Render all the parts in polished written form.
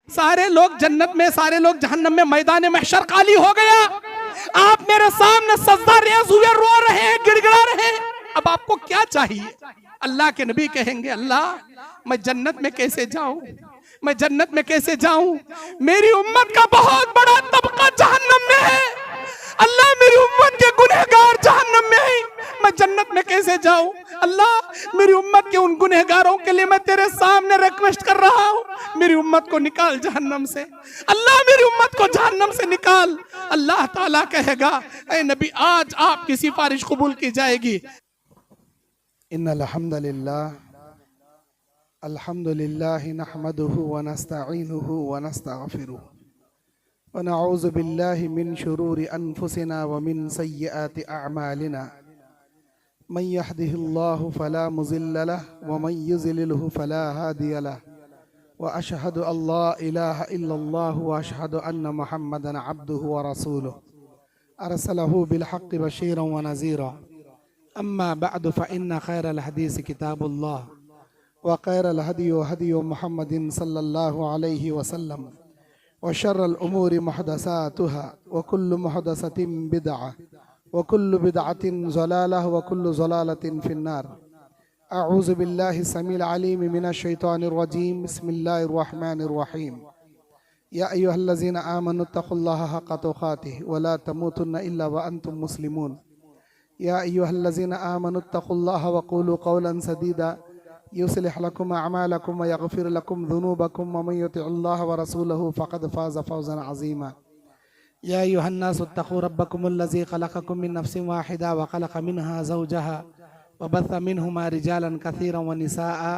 सारे लोग जन्नत में, सारे लोग जहन्नम में, मैदान महशर खाली हो गया। आप मेरे सामने सजदा रेज़ हुए रो रहे हैं, गिड़गिड़ा रहे हैं। अब आपको क्या चाहिए? अल्लाह के नबी कहेंगे, अल्लाह मैं जन्नत में कैसे जाऊं, मैं जन्नत में कैसे जाऊं? मेरी उम्मत का बहुत बड़ा तबका जहन्नम में है। अल्लाह मेरी उम्मत के गुनहगार जहन्नम में है, मैं जन्नत में कैसे जाऊं? अल्लाह मेरी उम्मत के उन गुनहगारों के लिए मैं तेरे सामने रिक्वेस्ट कर रहा हूं, मेरी उम्मत को निकाल जहन्नम से। अल्लाह मेरी उम्मत को जहन्नम से निकाल। अल्लाह ताला कहेगा, ऐ नबी आज आपकी सिफारिश कबूल की जाएगी। इन्नल हम्दुलिल्लाह अल्हम्दुलिल्लाहि नहमदुहु व नस्तईनुहु व नस्तगफिरुहु व नऊज़ु बिल्लाहि मिन शुरूरि अनफुसिना व मिन सय्यिआति अअमालिना मन यहदिहिल्लाहु फला मुज़िल्ल लहु व मन युज़लिलहु फला हादिय लहु व अशहदु अल्ला इलाहा इल्लल्लाहु व अशहदु अन्न मुहम्मदन अब्दुहु व रसूलुहु अरसलहु बिल हक़्क़ि बशीरन व नज़ीरा। अम्मा बअदु फ़इन्न खैरल हदीस किताबुल्लाह व खैरल हदी हदी मुहम्मदिन सल्लल्लाहु अलैहि वसल्लम व शर्रल उमूरि मुहदसातुहा व कुल्लु मुहदसतिन बिदअह व कुल्लु बिदअतिन ज़लालह व कुल्लु ज़लालतिन फिन्नार। अऊज़ु बिल्लाहि समील अलीम मिनश शैतानिर रजीम। बिस्मिल्लाहिर रहमानिर रहीम। या अय्युहल्लज़ीना आमनुत्तक़ुल्लाहा हक़्क़ तुक़ातिहि व ला तमूतुन्ना इल्ला व अंतुम मुस्लिमून। या अय्युहल्लज़ीना आमनुत्तक़ुल्लाहा व क़ूलू क़ौलन सदीदा युस्लिह लकुम अअमालकुम व यग़फ़िर लकुम ज़ुनूबकुम व मन युति'िल्लाह व रसूलहु फ़क़द फ़ाज़ फ़ौज़न अज़ीमा। या अय्युहन्नासु इत्तक़ू रब्बकुमुल्लज़ी ख़लक़कुम मिन नफ़्सिन वाहिदा व ख़लक़ मिनहा ज़ौजहा व बस्स मिनहुमा रिजालन कसीरन व निसाअ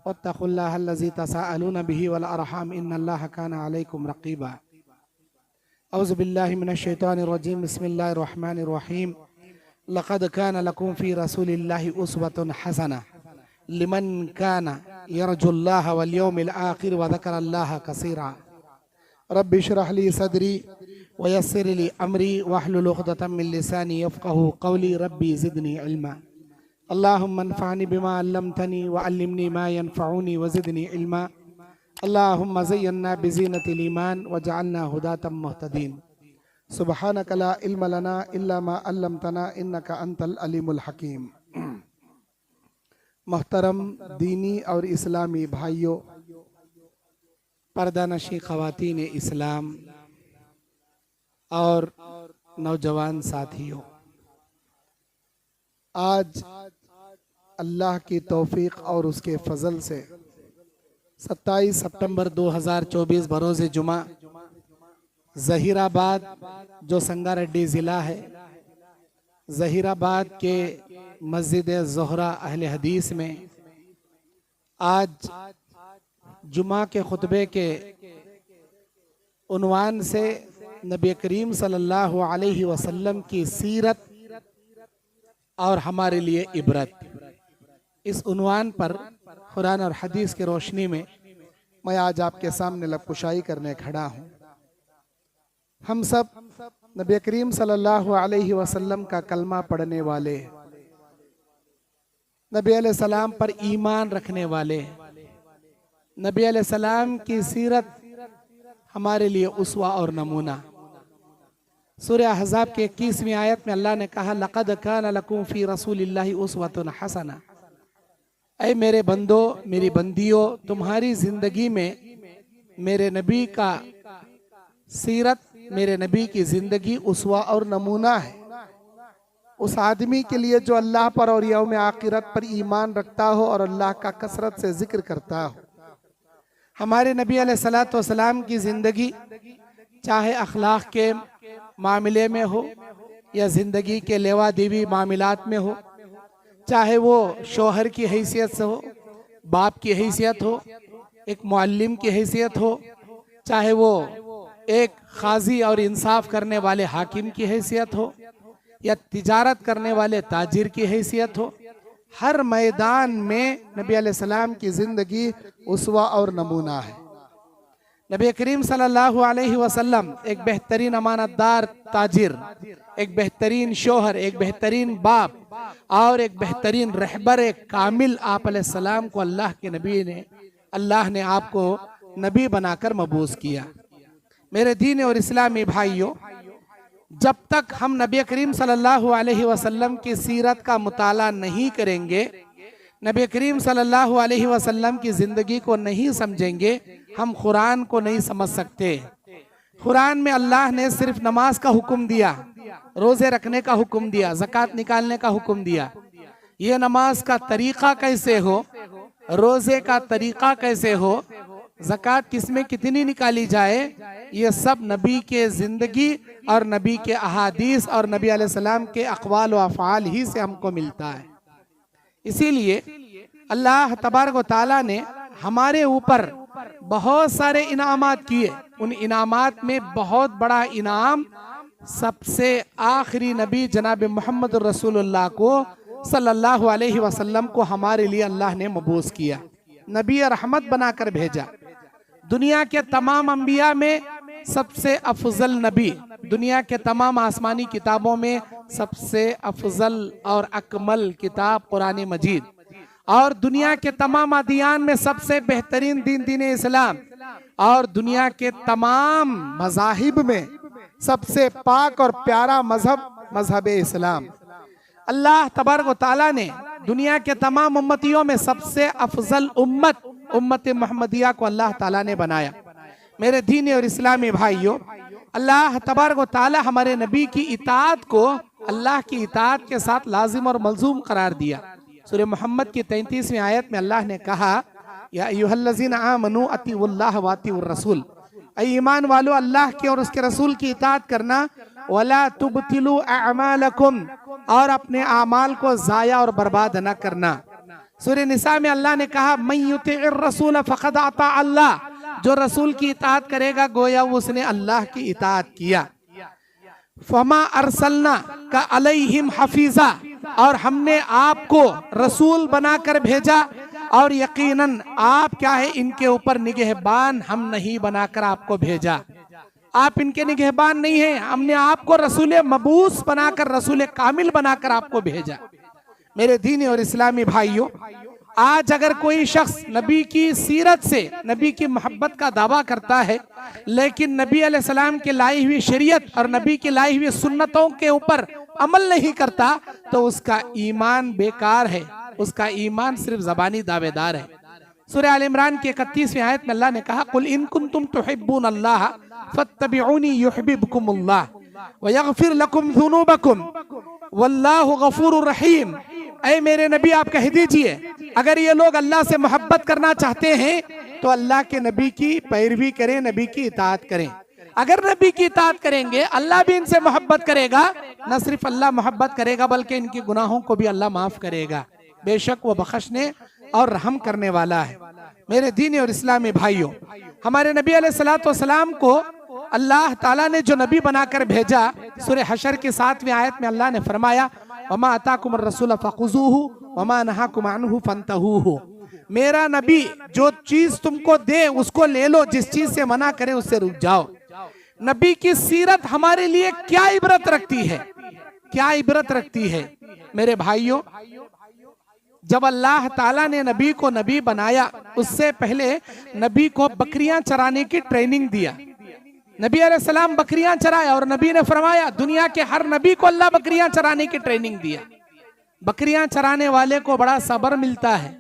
वत्तक़ुल्लाहल्लज़ी तसाअलून बिही वल अरहाम इन्नल्लाहा काना अलैकुम रक़ीबा। औज़ु बिल्लाहि मिनश शैतानिर रजीम। बिस्मिल्लाहिर रहमानिर रहीम। लक़द कान लकुम फ़ी रसूलिल्लाहि उस्वतुन हसना लिमन काना यरजुल्लाह वल यौमिल आखिर व ज़करल्लाह कसीरा। रब्बि इश्रह ली सदरी व यस्सिर ली अमरी वहलुल उक़दतम मिन लिसानी यफ़क़हू क़ौली। रब्बी ज़िदनी इल्मा। अल्लाहुम्मा अन्फ़अनी बिमा अल्लमतनी व अल्लिमनी मा यनफ़अुनी व ज़िदनी इल्मा। अल्लाहुम्मा ज़य्यिन्ना बिज़ीनतिल ईमान वजअलना हुदातम मुहतदीन। सुब्हानक ला इल्म लना इल्ला मा अल्लमतना इन्नका अंतल अलीमुल हकीम। मोहतरम दीनी और इस्लामी भाइयों, पर्दानशी ख़वातीन इस्लाम और नौजवान साथियों, आज अल्लाह की तौफीक और उसके फजल से 27 सितंबर 2024 बरोज़ जुमा ज़हीराबाद, जो संगारेड्डी ज़िला है, ज़हीराबाद के मस्जिद ज़ोहरा अहले हदीस में आज जुमा के खुतबे के उन्वान से नबी करीम सल्लल्लाहु अलैहि वसल्लम की सीरत और हमारे लिए इबरत, इस उन्वान पर कुरान और हदीस की रोशनी में मैं आज आपके सामने लबकुशाई करने खड़ा हूँ। हम सब नबी करीम सल्लल्लाहु अलैहि वसल्लम का कलमा पढ़ने वाले, नबी अलैहि सलाम पर ईमान रखने वाले, नबी अलैहि सलाम की सीरत हमारे लिए उसवा और नमूना। सूरह अहज़ाब के 21वीं आयत में अल्लाह ने कहा, लक़द कान लकुम फ़ी रसूलिल्लाहि उस्वतुन हसना। ऐ मेरे बंदो, मेरी बंदियों, तुम्हारी जिंदगी में मेरे नबी का सीरत, मेरे नबी की जिंदगी उसवा और नमूना है। उस आदमी के लिए जो अल्लाह पर और यौम आखिरत पर ईमान रखता हो और अल्लाह का कसरत से जिक्र करता हो। हमारे नबी अलैहिस्सलातु वस्सलाम की जिंदगी चाहे अखलाक के मामले में हो या जिंदगी के लेवा देवी मामलात में हो, चाहे वो शोहर की हैसियत से हो, बाप की हैसियत हो, एक मुअल्लिम की हैसियत हो, चाहे वो एक काजी और इंसाफ करने वाले हाकिम की हैसियत हो या तिजारत करने वाले ताजिर की हैसियत हो, हर मैदान में नबी अलैहिस्सलाम की जिंदगी उसवा और नमूना है। नबी करीम सल्लल्लाहु अलैहि वसल्लम एक बेहतरीन अमानतदार ताजिर, एक बेहतरीन शोहर, एक बेहतरीन बाप और एक बेहतरीन रहबर, एक कामिल आप अलैहिस्सलाम को अल्लाह के नबी ने, अल्लाह ने आपको नबी बनाकर मबूस किया। मेरे दीन और इस्लामी भाइयों, जब तक हम नबी करीम सल्लल्लाहु अलैहि वसल्लम की सीरत का मुताला नहीं करेंगे, नबी करीम सल्लल्लाहु अलैहि वसल्लम की ज़िंदगी को नहीं समझेंगे, हम कुरान को नहीं समझ सकते। कुरान में अल्लाह ने सिर्फ नमाज का हुक्म दिया, रोजे रखने का हुक्म दिया, ज़कात निकालने का हुक्म दिया। ये नमाज का तरीका कैसे हो, रोजे का तरीका कैसे हो, ज़कात किसमें कितनी निकाली जाए, ये सब नबी के ज़िंदगी और नबी के अहादीस और नबी अलैहिस्सलाम के अक़वाल व अफ़आल ही से हमको मिलता है। इसीलिए अल्लाह तबारक व तआला ने हमारे ऊपर बहुत सारे इनामात किए। उन इनामात में बहुत बड़ा इनाम सबसे आखिरी नबी जनाब मोहम्मद रसूलुल्लाह को सल्लल्लाहु अलैहि वसल्लम को हमारे लिए अल्लाह ने मबूस किया, नबी रहमत बनाकर भेजा। दुनिया के तमाम अंबिया में सबसे अफजल नबी, दुनिया के तमाम आसमानी किताबों में सबसे अफजल और अकमल किताब कुरान मजीद, और दुनिया के तमाम अदियान में सबसे बेहतरीन दीन दीन इस्लाम, और दुनिया के तमाम मज़ाहिब में सबसे पाक और प्यारा मजहब मजहब इस्लाम। अल्लाह तबारक व तआला ने दुनिया के तमाम उम्मतियों में सबसे अफजल उम्मत मोहम्मदिया को अल्लाह ताला ने बनाया। मेरे दीन और इस्लामी भाइयों, अल्लाह तबारक व तआला हमारे नबी की इताअत को अल्लाह की इताअत के साथ लाजिम और मलजूम करार दिया। सूरह मोहम्मद की 33वीं आयत में अल्लाह ने कहा, या अय्युहल्लज़ीना आमनू अतीउल्लाह व अतीउर रसूल, ऐ ईमान वालो अल्लाह की और उसके रसूल की इताअत करना, वला तुबतिलू अअमालकुम, और अपने आमाल को जाया और बर्बाद न करना। सूरह निसा में अल्लाह ने कहा, मन युतिइर रसूल फक़द अता अल्लाह, जो रसूल की इताअत करेगा गोया उसने अल्लाह की इताअत किया। फमा अरसलना का अलैहिम हफीजा, और हमने आपको रसूल बनाकर भेजा, और यकीनन आप क्या है, इनके ऊपर निगहबान हम नहीं बनाकर आपको भेजा। आप इनके निगहबान नहीं हैं, हमने आपको रसूल मबूस बनाकर, रसूल कामिल बनाकर आपको भेजा। मेरे दीनी और इस्लामी भाइयों, आज अगर कोई शख्स नबी की सीरत से, नबी की मोहब्बत का दावा करता है, लेकिन नबी अलैहिस्सलाम के लाई हुई शरीयत और नबी की लाई हुई सुन्नतों के ऊपर अमल नहीं करता, तो उसका ईमान बेकार है, उसका ईमान सिर्फ ज़बानी दावेदार है। सूरह आल इमरान की 31वीं आयत में अल्लाह ने कहा, कुल इन कुंतुम तुहिब्बून अल्लाह फत्तबिऊनी युहिब्बुकुमुल्लाह व यगफिर लकुम ज़ुनूबकुम वल्लाहु गफूरुर रहीम। ऐ मेरे नबी, आप कह दीजिए, अगर ये लोग अल्लाह से मोहब्बत करना चाहते हैं तो अल्लाह के नबी की पैरवी करें, नबी की इताअत करें। अगर नबी की इताअत करेंगे, अल्लाह भी इनसे मोहब्बत करेगा। न सिर्फ अल्लाह मोहब्बत करेगा, बल्कि इनके गुनाहों को भी अल्लाह माफ करेगा। बेशक वो बख्शने और रहम करने वाला है। मेरे दीनी और इस्लामी भाइयों, हमारे नबी अलैहिस्सलातु वस्सलाम को अल्लाह ताला ने जो नबी बनाकर भेजा, सूरह हशर की 7वीं आयत में अल्लाह ने फरमाया, वमा अताकुमुर रसूल फखुज़ूहु वमा नहाकुम अन्हु फंतहूहु। मेरा नबी जो चीज तुमको दे उसको ले लो, जिस चीज से मना करे उससे रुक जाओ। नबी की सीरत हमारे लिए क्या इबरत रखती है, क्या इबरत रखती है। मेरे भाइयों, जब अल्लाह ताला ने नबी को नबी बनाया, उससे पहले नबी को बकरियां चराने की ट्रेनिंग दिया। नबी अलैहिस्सलाम बकरियां चराया, और नबी ने फरमाया, दुनिया के हर नबी को अल्लाह बकरियां चराने की ट्रेनिंग दिया। बकरियां चराने वाले को बड़ा सब्र मिलता है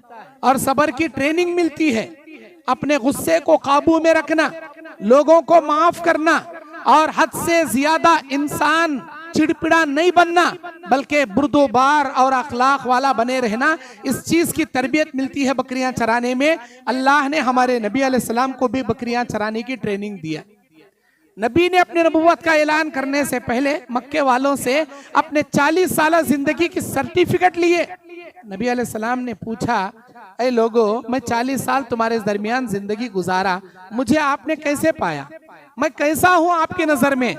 और सब्र की ट्रेनिंग मिलती है। अपने गुस्से को काबू में रखना, लोगों को माफ करना, और हद से ज्यादा इंसान चिड़पिड़ा नहीं बनना, बल्कि बुर्दोबार और अखलाक वाला बने रहना, इस चीज की तरबियत मिलती है बकरियां चराने में। अल्लाह ने हमारे नबी अलैहिस्सलाम को भी बकरियां चराने की ट्रेनिंग दिया। नबी ने अपने नबुव्वत का ऐलान करने से पहले मक्के वालों से अपने 40 साल जिंदगी की सर्टिफिकेट लिए। नबी अलैहिस्सलाम ने पूछा, ऐ लोगों, मैं 40 साल तुम्हारे दरमियान जिंदगी गुजारा, मुझे आपने कैसे पाया, मैं कैसा हूं आपकी नजर में?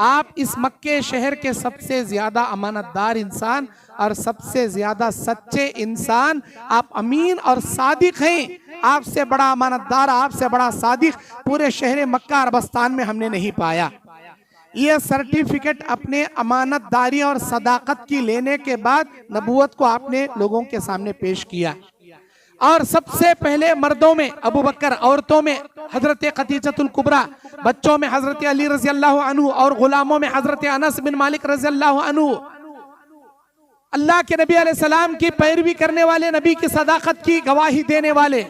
आप इस मक्के शहर के सबसे ज्यादा अमानतदार इंसान और सबसे ज्यादा सच्चे इंसान, आप अमीन और सादिक हैं। आपसे बड़ा अमानतदार, आपसे बड़ा सादिक पूरे शहर मक्का अरबस्तान में हमने नहीं पाया। यह सर्टिफिकेट अपने अमानतदारी और सदाकत की लेने के बाद नबूवत को आपने लोगों के सामने पेश किया। और सबसे पहले मर्दों में अबू बकर, औरतों में हजरत खदीजतुल कुबरा, बच्चों में हजरत अली रजी अल्लाह अन्हु और गुलामों में हजरत अनस बिन मालिक रजी अल्लाह अन्हु। अल्लाह के नबी अलैहिस्सलाम की पैरवी करने वाले, नबी की सदाकत की गवाही देने वाले,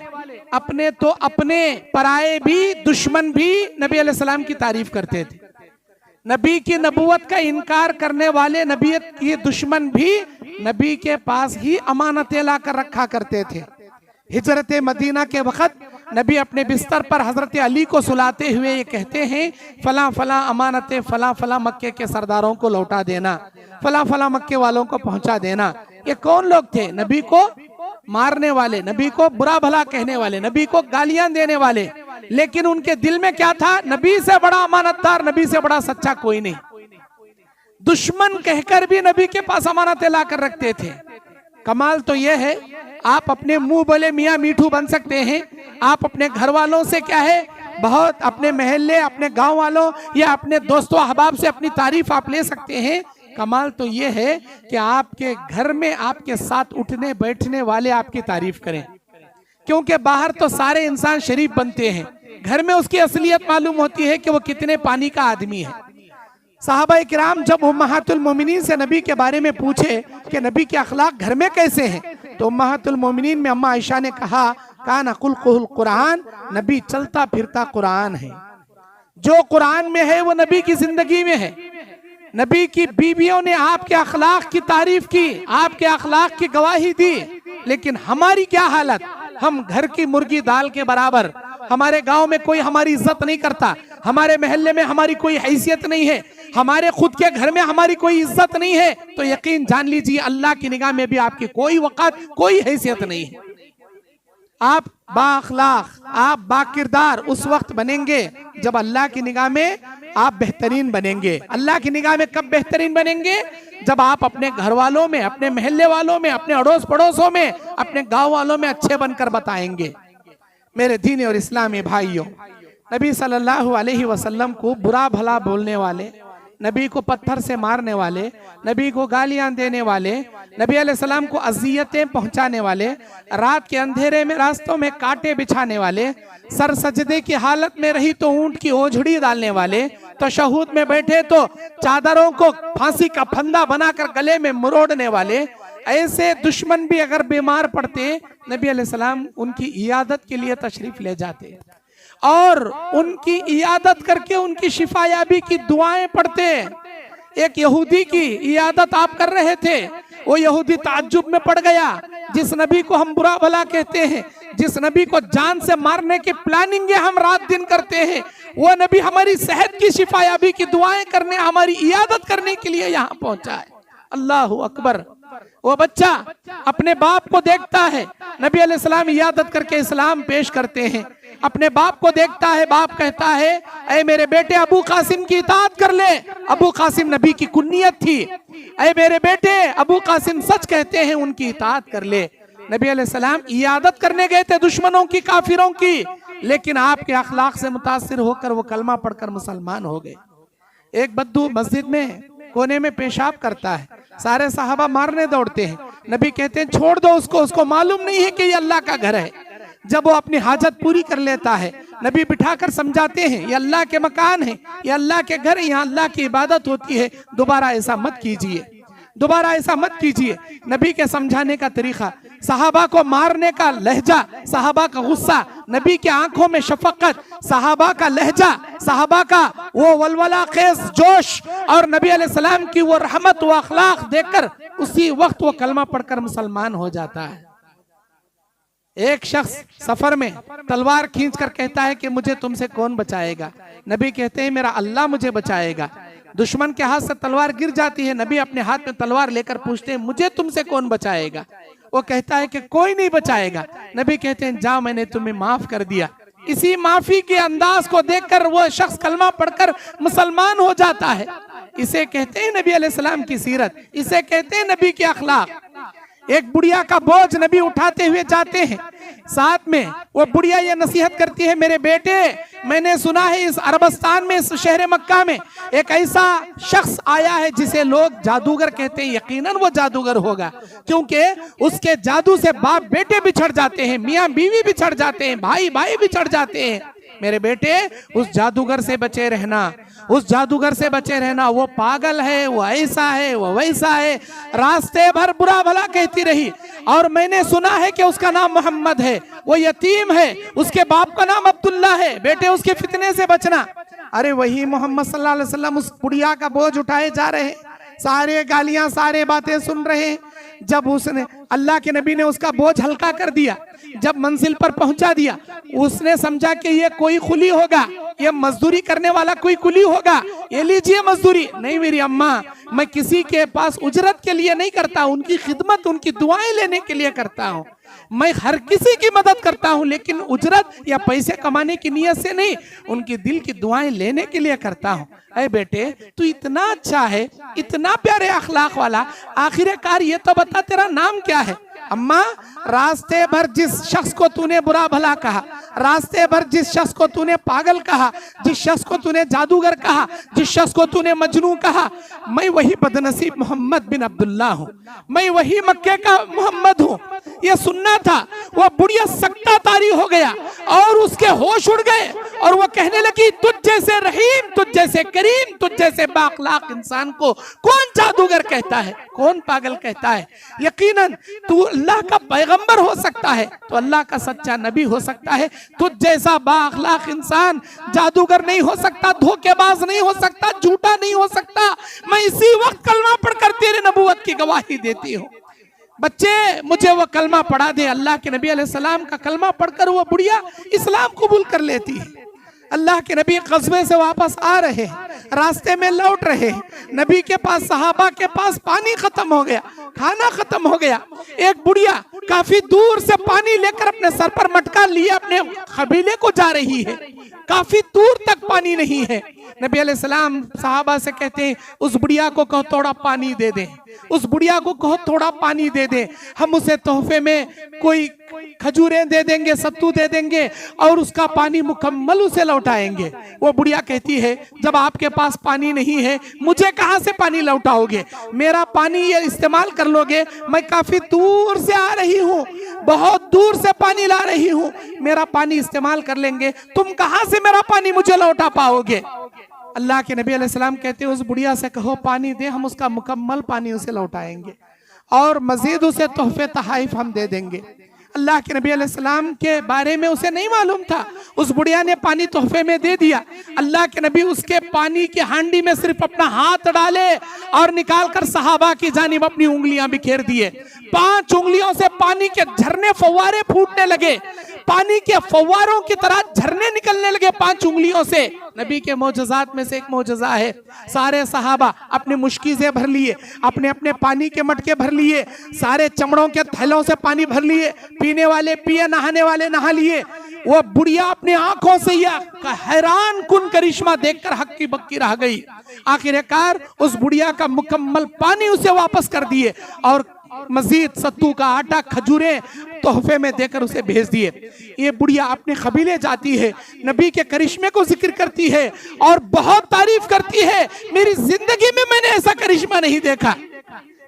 अपने तो अपने पराए भी दुश्मन भी नबी अलैहिस्सलाम की तारीफ करते थे। नबी की नबूवत का इनकार करने वाले नबीयत के दुश्मन भी नबी के पास ही अमानतें लाकर रखा करते थे। हिजरत मदीना के वक्त नबी अपने बिस्तर पर हजरत अली को सुलाते हुए ये कहते हैं, फला फला अमानतें फला फला मक्के के सरदारों को लौटा देना, फला फला मक्के वालों को पहुंचा देना। ये कौन लोग थे? नबी को मारने वाले, नबी को बुरा भला कहने वाले, नबी को गालियां देने वाले, लेकिन उनके दिल में क्या था? नबी से बड़ा अमानतदार, नबी से बड़ा सच्चा कोई नहीं। दुश्मन कहकर भी नबी के पास अमानतें लाकर रखते थे। कमाल तो यह है, आप अपने मुंह बोले मियाँ मीठू बन सकते हैं, आप अपने घर वालों से क्या है बहुत, अपने महल्ले, अपने गांव वालों या अपने दोस्तों अहबाब से अपनी तारीफ आप ले सकते हैं। कमाल तो ये है कि आपके घर में आपके साथ उठने बैठने वाले आपकी तारीफ करें, क्योंकि बाहर तो सारे इंसान शरीफ बनते हैं, घर में उसकी असलियत मालूम होती है कि वो कितने पानी का आदमी है। सहाबा किराम जब उम्महातुल मोमिनीन से नबी के बारे में पूछे कि नबी के अखलाक घर में कैसे हैं, तो उम्महातुल मोमिनीन में अम्मा आयशा ने कहा, काना खुल्कुहुल कुरान, नबी चलता फिरता कुरान है। जो कुरान में है वो नबी की जिंदगी में है। नबी की बीवियों ने आपके अखलाक की तारीफ की, आपके अखलाक की गवाही दी, लेकिन हमारी क्या हालत? हम घर की मुर्गी दाल के बराबर, हमारे गांव में कोई हमारी इज्जत नहीं करता, हमारे महल्ले में हमारी कोई हैसियत नहीं है, हमारे खुद के घर में हमारी कोई इज्जत नहीं है, तो यकीन जान लीजिए अल्लाह की निगाह में भी आपकी कोई वक़ात, कोई हैसियत नहीं है। आप बाअखलाक, आप बाकिरदार उस वक्त बनेंगे जब अल्लाह की निगाह में आप बेहतरीन बनेंगे। अल्लाह की निगाह में कब बेहतरीन बनेंगे? जब आप अपने घर वालों में, अपने महल्ले वालों में, अपने अड़ोस पड़ोसों में, अपने गांव वालों में अच्छे बनकर बताएंगे। मेरे दीन और इस्लामी भाइयों, नबी सल्लल्लाहु अलैहि वसल्लम को बुरा भला बोलने वाले, नबी को पत्थर से मारने वाले, नबी को गालियां देने वाले, नबी अलैहिस्सलाम को अजियतें पहुंचाने वाले, रात के अंधेरे में रास्तों में कांटे बिछाने वाले, सर सजदे की हालत में रही तो ऊंट की ओझड़ी डालने वाले, तशहुद में बैठे तो चादरों को फांसी का फंदा बनाकर गले में मरोड़ने वाले, ऐसे दुश्मन भी अगर बीमार पड़ते, नबी अलैहिस्सलाम उनकी इयादत के लिए तशरीफ ले जाते और उनकी इयादत करके उनकी शिफायाबी की दुआएं पढ़ते। एक यहूदी की इयादत आप कर रहे थे, वो यहूदी ताज्जुब में पड़ गया। जिस नबी को हम बुरा भला कहते हैं, जिस नबी को जान से मारने की प्लानिंग हम रात दिन करते हैं, वो नबी हमारी सेहत की शिफायाबी की दुआएं करने, हमारी इयादत करने के लिए यहाँ पहुंचा है। अल्लाहु अकबर। वो बच्चा अपने बाप को देखता है, नबी अलैहिस्सलाम इयादत करके इस्लाम पेश करते हैं। अपने बाप को देखता है, बाप कहता है, ऐ मेरे बेटे अबू कासिम की इताअत कर ले। अबू कासिम नबी की कुन्नियत थी। ऐ मेरे बेटे अबू कासिम सच कहते हैं, उनकी इताअत कर ले। नबी अलैहिस्सलाम इयादत करने गए थे दुश्मनों की, काफिरों की, लेकिन आपके अखलाक से मुतासिर होकर वो कलमा पढ़कर मुसलमान हो गए। एक बद्दू मस्जिद में कोने में पेशाब करता है, सारे सहाबा मारने दौड़ते हैं। नबी कहते हैं छोड़ दो उसको, उसको मालूम नहीं है कि ये अल्लाह का घर है। जब वो अपनी हाजत पूरी कर लेता है, नबी बिठाकर समझाते हैं ये अल्लाह के मकान है, ये अल्लाह के घर, यहाँ अल्लाह की इबादत होती है, दोबारा ऐसा मत कीजिए, दोबारा ऐसा मत कीजिए। नबी के समझाने का तरीका, सहाबा को मारने का लहजा, सहाबा का गुस्सा, नबी के आंखों में शफकत, सहाबा का लहजा, सहाबा का वो वलवला खेज जोश और नबी अलैहिस्सलाम की वो रहमत व अखलाक देखकर उसी वक्त वो कलमा पढ़कर मुसलमान हो जाता है। एक शख्स सफर में तलवार खींचकर कहता है कि मुझे तुमसे कौन बचाएगा? नबी कहते हैं मेरा अल्लाह मुझे बचाएगा। दुश्मन के हाथ से तलवार गिर जाती है, नबी अपने हाथ में तलवार लेकर पूछते हैं मुझे तुमसे कौन बचाएगा? वो कहता है कि कोई नहीं बचाएगा। नबी कहते हैं जाओ मैंने तुम्हें माफ कर दिया। इसी माफी के अंदाज को देखकर वो शख्स कलमा पढ़कर मुसलमान हो जाता है। इसे कहते हैं नबी अलैहिस्सलाम की सीरत, इसे कहते हैं नबी के अखलाक। एक बुढ़िया का बोझ नबी उठाते हुए जाते हैं, साथ में वो बुढ़िया ये नसीहत करती है, मेरे बेटे मैंने सुना है इस अरबस्तान में, इस शहर मक्का में एक ऐसा शख्स आया है जिसे लोग जादूगर कहते हैं, यकीनन वो जादूगर होगा, क्योंकि उसके जादू से बाप बेटे बिछड़ जाते हैं, मियाँ बीवी बिछड़ जाते हैं, भाई भाई बिछड़ जाते हैं। मेरे बेटे उस जादूगर से बचे रहना, उस जादूगर से बचे रहना, वो पागल है, वो ऐसा है, वो वैसा है। रास्ते भर बुरा भला कहती रही, और मैंने सुना है कि उसका नाम मोहम्मद है, वो यतीम है, उसके बाप का नाम अब्दुल्ला है, बेटे उसके फितने से बचना। अरे वही मोहम्मद सल्लल्लाहु अलैहि वसल्लम उस बुढ़िया का बोझ उठाए जा रहे, सारे गालियां सारे बातें सुन रहे। जब उसने अल्लाह के नबी ने उसका बोझ हल्का कर दिया, जब मंजिल पर पहुंचा दिया, उसने समझा कि ये कोई कुली होगा, ये मजदूरी करने वाला कोई कुली होगा, ये लीजिए मजदूरी। नहीं मेरी अम्मा, मैं किसी के पास उजरत के लिए नहीं करता, उनकी खिदमत उनकी दुआएं लेने के लिए करता हूँ। मैं हर किसी की मदद करता हूँ, लेकिन उजरत या पैसे कमाने की नीयत से नहीं, उनकी दिल की दुआएं लेने के लिए करता हूँ। अरे बेटे तू इतना अच्छा है, इतना प्यारे अखलाक वाला, आखिरकार ये तो बता तेरा नाम क्या है? अम्मा, रास्ते भर जिस शख्स को तूने बुरा भला कहा, रास्ते भर जिस शख्स को तूने पागल कहा, जिस शख्स को तूने जादूगर कहा, जिस शख्स को तूने मजनू कहा, मैं वही बदनसीब मोहम्मद बिन अब्दुल्ला हूँ, मैं वही मक्के का मोहम्मद हूँ। ये सुनना था। वो बुढ़िया सकता तारी हो गया और उसके होश उड़ गए, और वो कहने लगी, तुझ जैसे रहीम, तुझ जैसे करीम, तुझ जैसे बाखलाक इंसान को कौन जादूगर कहता है, कौन पागल कहता है? यकीनन तू अल्लाह का पैगंबर हो सकता है, तो अल्लाह का सच्चा नबी हो सकता है, तुझ जैसा बाखलाक इंसान जादूगर नहीं हो सकता, धोखेबाज नहीं हो सकता, झूठा नहीं हो सकता। मैं इसी वक्त कलमा पढ़कर तेरे नबूवत की गवाही देती हूँ। बच्चे मुझे वो कलमा पढ़ा दे। अल्लाह के नबी अलैहिस्सलाम का कलमा पढ़कर वो बुढ़िया इस्लाम कबूल कर लेती है। अल्लाह के नबी कस्बे से वापस आ रहे, रास्ते में लौट रहे, नबी के पास, सहाबा के पास पानी खत्म हो गया, खाना खत्म हो गया। एक बुढ़िया काफी दूर से पानी लेकर अपने सर पर मटका लिए अपने कबीले को जा रही है, काफी दूर तक पानी नहीं है। नबी अलैहिस्सलाम सहाबा से कहते हैं, उस बुढ़िया को कहो थोड़ा पानी दे दे, उस बुढ़िया को कहो थोड़ा पानी दे दे, हम उसे तोहफे में कोई खजूरें दे देंगे, सत्तू दे देंगे, और उसका पानी मुकम्मल उसे लौटाएंगे। वो बुढ़िया कहती है, जब आपके पास पानी नहीं है, मुझे कहां से पानी लौटाओगे? मेरा पानी ये इस्तेमाल कर लोगे? मैं काफी दूर से आ रही हूँ, बहुत दूर से पानी ला रही हूँ, मेरा पानी इस्तेमाल कर लेंगे, तुम कहां से मेरा पानी मुझे लौटा पाओगे? अल्लाह के नबी अलैहिस्सलाम कहते हैं, उस बुढ़िया से कहो पानी दे, हम उसका मुकम्मल पानी उसे लौटाएंगे, और मजीद उसे तोहफे तहाइफ हम दे देंगे। अल्लाह के नबी अलैहिस्सलाम के बारे में उसे नहीं मालूम था, उस बुढ़िया ने पानी तोहफे में दे दिया। अल्लाह के नबी उसके पानी की हांडी में सिर्फ अपना हाथ डाले और निकालकर सहाबा की जानिब अपनी उंगलियां बिखेर दिए। 5 उंगलियों से पानी के झरने फव्वारे फूटने लगे, पानी के फव्वारों की तरह झरने निकलने लगे 5 उंगलियों से। नबी के मौजज़ात में से एक मौजज़ा है। सारे सहाबा अपने मुश्किलें भर लिए, अपने अपने पानी के मटके भर लिए, सारे चमड़ों के थैलों से पानी भर लिए, पीने वाले पिए, नहाने वाले नहा लिए। वो बुढ़िया अपने आंखों से यह हैरान कुन करिश्मा देखकर हक्की बक्की रह गई। आखिरकार उस बुढ़िया का मुकम्मल पानी उसे वापस कर दिए, और मजीद सत्तू का आटा, खजूरें तोहफे में देकर उसे भेज दिए। ये बुढ़िया अपने कबीले जाती है, नबी के करिश्मे को जिक्र करती है और बहुत तारीफ करती है, मेरी जिंदगी में मैंने ऐसा करिश्मा नहीं देखा,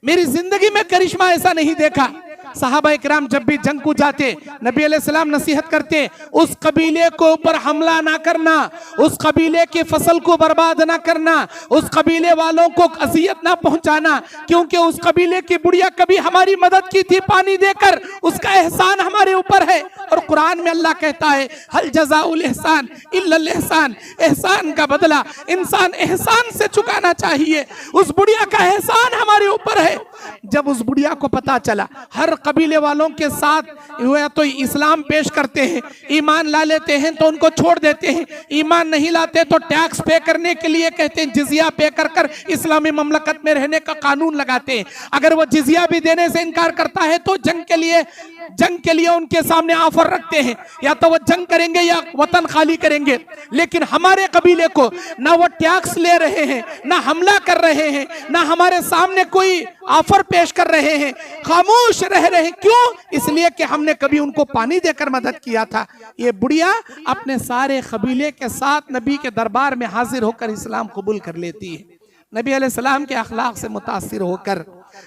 मेरी जिंदगी में करिश्मा ऐसा नहीं देखा। सहाबा इकराम जब भी जंग को जाते, नबी अलैहिस्सलाम नसीहत करते, उस कबीले को ऊपर हमला ना करना, उस कबीले की फसल को बर्बाद ना करना, उस कबीले वालों को अजियत ना पहुंचाना, क्योंकि उस कबीले की बुढ़िया कभी हमारी मदद की थी पानी देकर, उसका एहसान हमारे ऊपर है। और कुरान में अल्लाह कहता है, हल जज़ाउल एहसान इल्लल एहसान, एहसान का बदला इंसान एहसान से चुकाना चाहिए। उस बुढ़िया का एहसान हमारे ऊपर है। जब उस बुढ़िया को पता चला, हर कबीले वालों के साथ या तो इस्लाम पेश करते हैं, ईमान ला लेते हैं तो उनको छोड़ देते हैं, ईमान नहीं लाते तो टैक्स पे करने के लिए कहते हैं, जिजिया पे कर कर इस्लामी ममलकत में रहने का कानून लगाते हैं। अगर वो जिजिया भी देने से इनकार करता है तो जंग के लिए जंग के लिए उनके सामने ऑफर रखते हैं, या तो वो जंग करेंगे या वतन खाली करेंगे। लेकिन हमारे कबीले को ना वो टैक्स ले रहे हैं, ना हमला कर रहे हैं, ना हमारे सामने कोई ऑफर पेश कर रहे हैं, खामोश रह रहे हैं। क्यों? इसलिए कि हमने कभी उनको पानी देकर मदद किया था। ये बुढ़िया अपने सारे कबीले के साथ नबी के दरबार में हाजिर होकर इस्लाम कबूल कर लेती है, नबी अलैहिस्सलाम के अखलाक से मुतासिर होकर।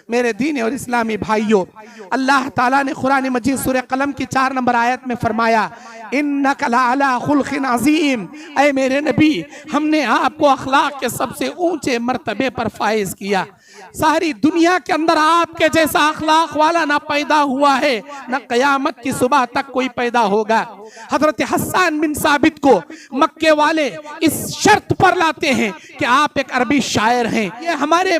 मेरे दीन और इस्लामी भाइयों, अल्लाह ताला ने कुरान मजीद सूरह कलम की 4 नंबर आयत में फरमाया, इन्नका लअला खुल्क़िन अज़ीम, ऐ मेरे नबी हमने आपको अखलाक के सबसे ऊंचे मर्तबे पर फाइज किया। सारी दुनिया के अंदर आपके जैसा अखलाक वाला ना पैदा हुआ है, ना कयामत की सुबह तक कोई पैदा होगा। हजरत हस्सान बिन साबित को मक्के वाले इस शर्त पर लाते हैं कि आप एक अरबी शायर हैं। ये हमारे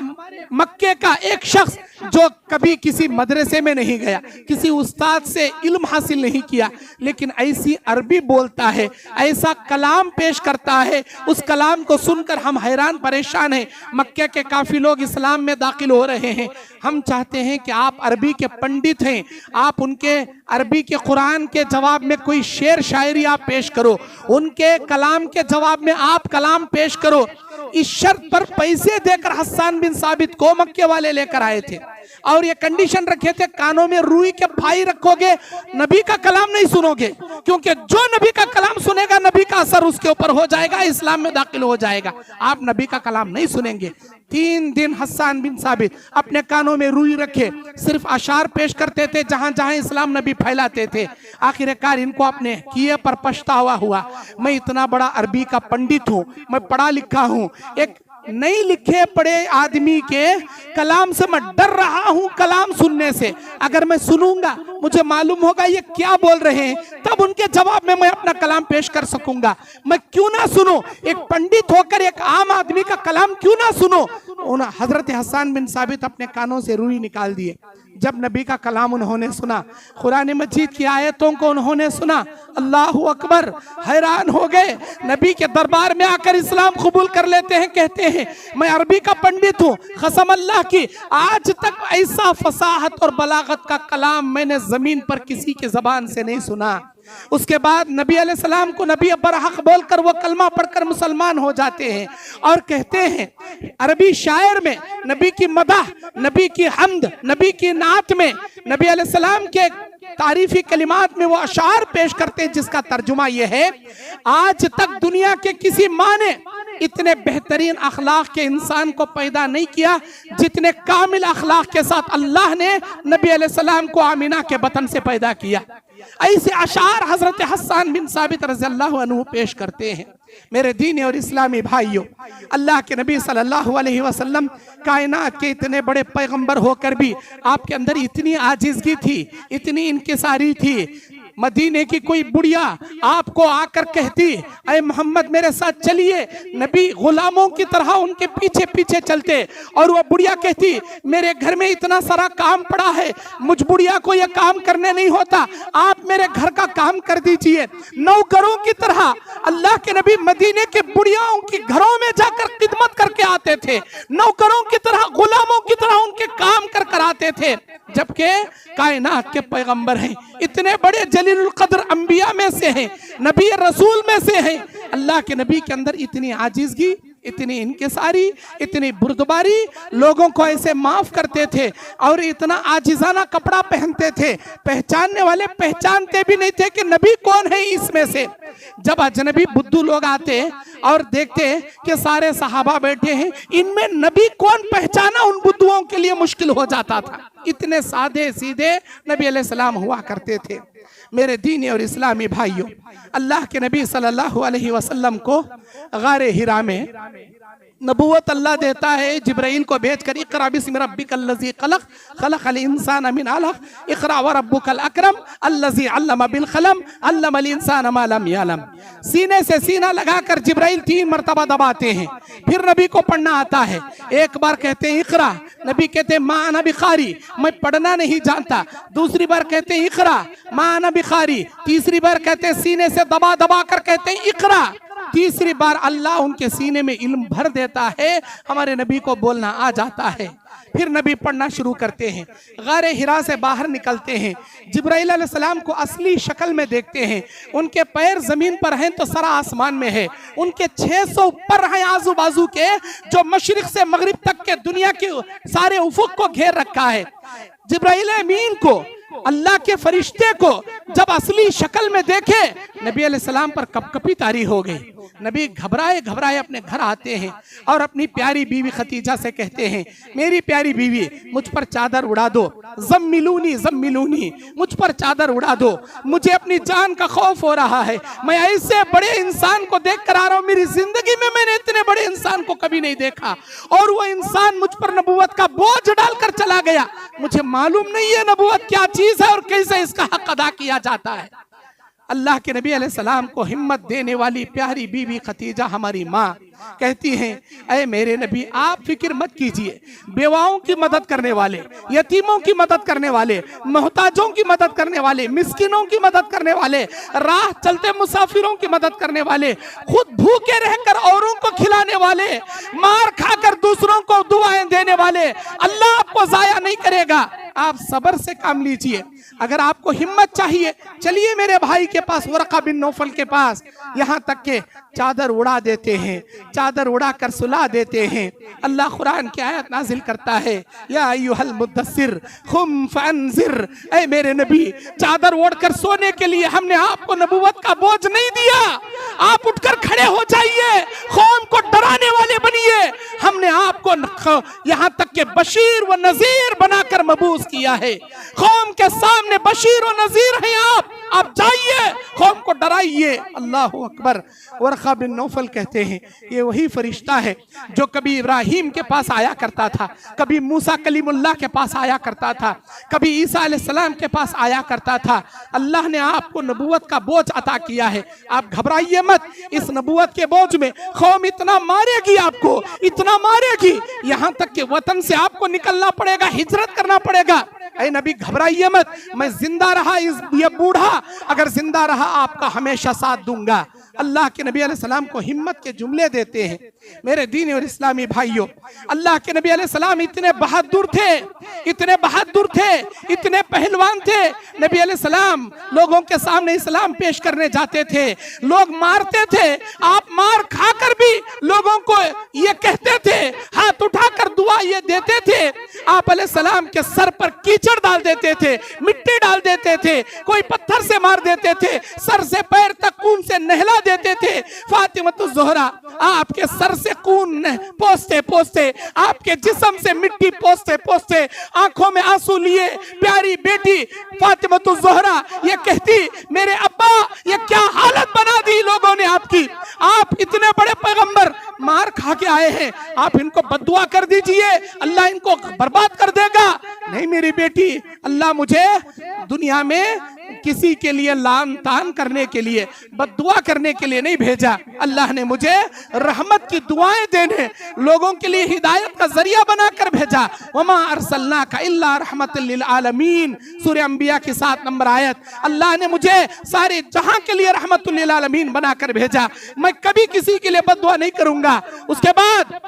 मक्के का एक शख्स जो कभी किसी मदरसे में नहीं गया, किसी उस्ताद से इल्म हासिल नहीं किया, लेकिन ऐसी अरबी बोलता है, ऐसा कलाम पेश करता है, उस कलाम को सुनकर हम हैरान परेशान हैं। मक्के के काफी लोग इस्लाम में दाखिल हो रहे हैं। हम चाहते हैं कि आप अरबी के पंडित हैं, आप उनके अरबी के कुरान के जवाब में कोई शेर शायरी आप पेश करो, उनके कलाम के जवाब में आप कलाम पेश करो। इस शर्त पर पैसे देकर हस्सान बिन साबित को मक्के वाले लेकर आए थे और ये कंडीशन रखे थे, कानों में रुई के फाई रखोगे, नबी का कलाम नहीं सुनोगे, क्योंकि जो नबी का कलाम सुनेगा नबी का असर उसके ऊपर हो जाएगा, इस्लाम में दाखिल हो जाएगा। आप नबी का कलाम नहीं सुनेंगे। 3 दिन हस्सान बिन साबित अपने कानों में रुई रखे, सिर्फ अशार पेश करते थे जहां जहां इस्लाम नबी फैलाते थे। आखिरकार इनको अपने किए पर पछतावा हुआ। मैं इतना बड़ा अरबी का पंडित हूं, मैं पढ़ा लिखा हूं, एक नहीं लिखे पढ़े आदमी के कलाम से मैं डर रहा हूं। कलाम सुनने से अगर मैं सुनूंगा, मुझे मालूम होगा ये क्या बोल रहे हैं, तब उनके जवाब में मैं अपना कलाम पेश कर सकूंगा। मैं क्यों ना सुनूं? एक पंडित होकर एक आम आदमी का कलाम क्यों ना सुनो? हजरत हस्सान बिन साबित अपने कानों से रुई निकाल दिए। जब नबी का कलाम उन्होंने सुना, कुरान मजीद की आयतों को उन्होंने सुना, अल्लाहु अकबर, हैरान हो गए। नबी के दरबार में आकर इस्लाम कबूल कर लेते हैं। कहते हैं मैं अरबी का पंडित हूँ, कसम अल्लाह की आज तक ऐसा फसाहत और बलागत का कलाम मैंने जमीन पर किसी की जबान से नहीं सुना। उसके बाद नबी अलैहिस्सलाम को नबी बरहक बोलकर वो कलमा पढ़कर मुसलमान हो जाते हैं और कहते हैं अरबी शायर में नबी की मदह, नबी की हम्द, नबी की नात में नबी अलैहिस्सलाम के तारीफी कलिमात में वो अशार पेश करते हैं जिसका तर्जुमा ये है, आज तक दुनिया के किसी माँ ने इतने बेहतरीन अखलाक के इंसान को पैदा नहीं किया जितने कामिल अखलाक के साथ अल्लाह ने नबी अलैहिस्सलाम को आमिना के बतन से पैदा किया। ऐसे अशार हजरत हस्सान बिन साबित रज़ियल्लाहु अन्हु पेश करते हैं। मेरे दीन और इस्लामी भाइयों, अल्लाह के नबी सल्लल्लाहु अलैहि वसल्लम कायनात के इतने बड़े पैगंबर होकर भी आपके अंदर इतनी आजिज़गी थी, इतनी इनकिसारी थी। मदीने की कोई बुढ़िया आपको आकर कहती, अरे मोहम्मद मेरे साथ चलिए, नबी गुलामों की तरह उनके पीछे पीछे चलते और वो बुढ़िया कहती मेरे घर में इतना सारा काम पड़ा है, मुझ बुढ़िया को ये काम करने नहीं होता, आप मेरे घर का काम कर दीजिए। नौकरों की तरह अल्लाह के नबी मदीने के बुढ़ियाओं की घरों में जाकर खिदमत करके आते थे, नौकरों की तरह, गुलामों की तरह उनके काम कर कर आते थे। जबकि कायनात के पैगंबर हैं, इतने बड़े जलीलुल कद्र अंबिया में से हैं, नबी रसूल में से हैं। अल्लाह के नबी के अंदर इतनी आजिज़गी, इतनी इनकिसारी, इतनी बुर्दबारी, लोगों को ऐसे माफ करते थे और इतना आजिज़ाना कपड़ा पहनते थे, पहचानने वाले पहचानते भी नहीं थे कि नबी कौन है इसमें से। जब अजनबी बुद्धू लोग आते और देखते कि सारे सहाबा बैठे हैं, इनमें नबी कौन पहचाना उन बुद्धुओं के लिए मुश्किल हो जाता था। इतने सादे सीधे नबी अलैहिस्सलाम हुआ करते थे। मेरे दीनी और इस्लामी भाइयों, अल्लाह के नबी सल्लल्लाहु अलैहि वसल्लम को गारे हिरा में नबूवत अल्लाह देता है जिब्राइल को भेजकर, इक़रा बिस्मि रब्बिकल्लज़ी खलक़ खलक़ल इंसान मिन अलक़ इक़रा व रब्बुकल अकरम अल्लज़ी अल्लम बिल क़लम अल्लमल इंसान मा लम यअलम। सीने से सीना लगाकर जिब्राइल 3 मरतबा दबाते हैं, फिर नबी को पढ़ना आता है। एक बार कहते हैं इक़रा, नबी कहते हैं मा अना बिक़ारी, मैं पढ़ना नहीं जानता। दूसरी बार कहते हैं इक़रा मा अना बिक़ारी, तीसरी बार कहते हैं सीने से दबा दबा कर कहते हैं इक़रा। तीसरी बार अल्लाह उनके सीने में इल्म भर देता है, हमारे नबी को बोलना आ जाता है। फिर नबी पढ़ना शुरू करते हैं, गारे हिरा से बाहर निकलते हैं, जिब्राइल अलैहिस्सलाम को असली शक्ल में देखते हैं। उनके पैर जमीन पर हैं तो सरा आसमान में है, उनके 600 ऊपर हैं आजू बाजू के, जो मशरिक से मगरिब तक के दुनिया के सारे उफुक को घेर रखा है। जिब्राइल अमीन को, अल्लाह के फरिश्ते को जब असली शक्ल में देखे, नबी अलैहिस्सलाम पर कपकपी तारी हो गई। नबी घबराए घबराए अपने घर आते हैं और अपनी प्यारी बीवी खतीजा से कहते हैं, मेरी प्यारी बीवी मुझ पर चादर उड़ा दो, ज़म्मिलूनी ज़म्मिलूनी, मुझ पर चादर उड़ा दो, मुझे अपनी जान का खौफ हो रहा है। मैं ऐसे बड़े इंसान को देख कर आ रहा हूँ, मेरी जिंदगी में मैंने इतने बड़े इंसान को कभी नहीं देखा, और वो इंसान मुझ पर नबूवत का बोझ डालकर चला गया। मुझे मालूम नहीं है नबूवत क्या चीज है और कैसे इसका हक अदा किया जाता है। अल्लाह के नबी अलैहिस्सलाम को हिम्मत देने वाली प्यारी बीवी खतीजा हमारी माँ कहती हैं, ऐ मेरे नबी आप फिक्र मत कीजिए, बेवाओं की मदद करने वाले, यतीमों की मदद करने वाले, मोहताजों की मदद करने वाले, मिस्किनों की मदद करने वाले, राह चलते मुसाफिरों की मदद करने वाले, खुद भूखे रहकर औरों को खिलाने वाले, मार खाकर दूसरों को दुआएं देने वाले, अल्लाह आपको जाया नहीं करेगा। आप सब्र से काम लीजिए। अगर आपको हिम्मत चाहिए, चलिए मेरे भाई के पास, वरका बिन नौफल के पास, यहाँ तक के चादर उड़ा देते हैं, चादर उड़ा कर सुला देते हैं। अल्लाह कुरान की आयत नाजिल करता है, या अय्युहल मुद्दस्सिर कुम फअंजिर, ऐ मेरे नबी चादर ओढ़कर सोने के लिए हमने आपको नबूवत का बोझ नहीं दिया, आप उठकर खड़े हो जाइए, कौम को डराने वाले बनिए। हमने आपको यहाँ तक के बशीर व नजीर बनाकर मबूस किया है, कौम के सामने बशीर व नजीर हैं आप जाइए, कौम को डराइए। अल्लाह अकबर। वरका बिन नौफल कहते हैं, ये वही फरिश्ता है जो कभी इब्राहिम के पास आया करता था, कभी मूसा कलीमुल्लाह के पास आया करता था, कभी ईसा अलैहिस्सलाम के पास आया करता था। अल्लाह ने आपको नबूवत का बोझ अता किया है, आप घबराइए मत। इस नबूवत के बोझ में कौम इतना मारेगी, आपको इतना मारेगी, यहाँ तक कि वतन से आपको निकलना पड़ेगा, हिजरत करना पड़ेगा। ऐ नबी घबराइए मत, मैं जिंदा रहा, ये बूढ़ा अगर जिंदा रहा आपका हमेशा साथ दूंगा। अल्लाह के नबी अलैहिस्सलाम को हिम्मत के जुमले देते हैं। मेरे दीनी और इस्लामी भाइयों, अल्लाह के नबी अलैहिस्सलाम इतने बहादुर थे, इतने बहादुर थे, इतने पहलवान थे। नबी अलैहिस्सलाम लोगों के सामने इस्लाम पेश करने जाते थे, लोग मारते थे, आप मार खाकर भी लोगों को ये कहते थे, हाथ उठाकर दुआ ये देते थे। आप अलैहिस्सलाम के सर पर कीचड़ डाल देते थे, मिट्टी डाल देते थे, कोई पत्थर से मार देते थे, सर से पैर तक खून से नहला देते थे। फातिमा ज़ोहरा आपके सर से खून पोंछते पोंछते, आपके जिस्म से मिट्टी पोंछते पोंछते, आंखों में आंसू लिए प्यारी बेटी फातिमा ज़ोहरा ये कहती, मेरे अब्बा ये क्या हालत बना दी लोगों ने आपकी, आप इतने बड़े पैगंबर मार खा के आए हैं, आप इनको बद्दुआ कर दीजिए, अल्लाह इनको बर्बाद कर देगा। नहीं मेरी बेटी, अल्लाह मुझे दुनिया में किसी के लिए लान तान करने के लिए, बद्दुआ करने के लिए नहीं भेजा, अल्लाह ने मुझे रहमत की दुआएं देने, लोगों के लिए हिदायत का जरिया बनाकर भेजा। वमा अरसलनाका इल्ला रहमतल लिल आलमीन, सूरह अंबिया की 7 नंबर आयत। अल्लाह ने मुझे सारे जहां के लिए रहमतुल लिल आलमीन बनाकर भेजा, मैं कभी किसी के लिए बद्दुआ नहीं करूंगा। उसके बाद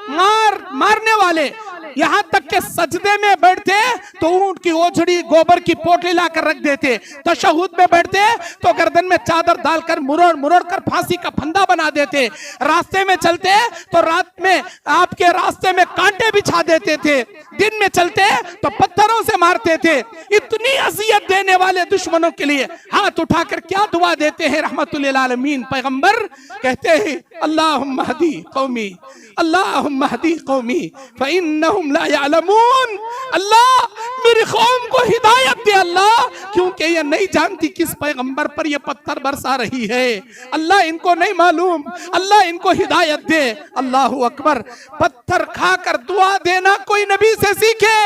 मारने वाले यहाँ तक के सजदे में बैठते तो ऊंट की ओझड़ी गोबर की पोटली लाकर रख देते, तशहुद में बैठते तो गर्दन में चादर डालकर मुरड़ मुरड़ कर फांसी का फंदा बना देते, रास्ते में चलते तो रात में आपके रास्ते में कांटे बिछा देते थे, दिन में चलते तो पत्थरों से मारते थे। इतनी अजियत देने वाले दुश्मनों के लिए हाथ उठाकर क्या दुआ देते हैं रहमतुल लिल आलमीन पैगंबर, कहते हैं अल्लाहुम्मा हदी कौमी, अल्लाहुम्मा हदी कौमी फइन्नहुम ला यअलमून। अल्लाह मेरी कौम को हिदायत दे अल्लाह, क्योंकि ये नहीं जानती किस पैगंबर पर ये पत्थर बरसा रही है, अल्लाह इनको नहीं मालूम, अल्लाह इनको हिदायत दे। अल्लाहू अकबर। पत्थर खाकर दुआ देना कोई नबी से सीखे,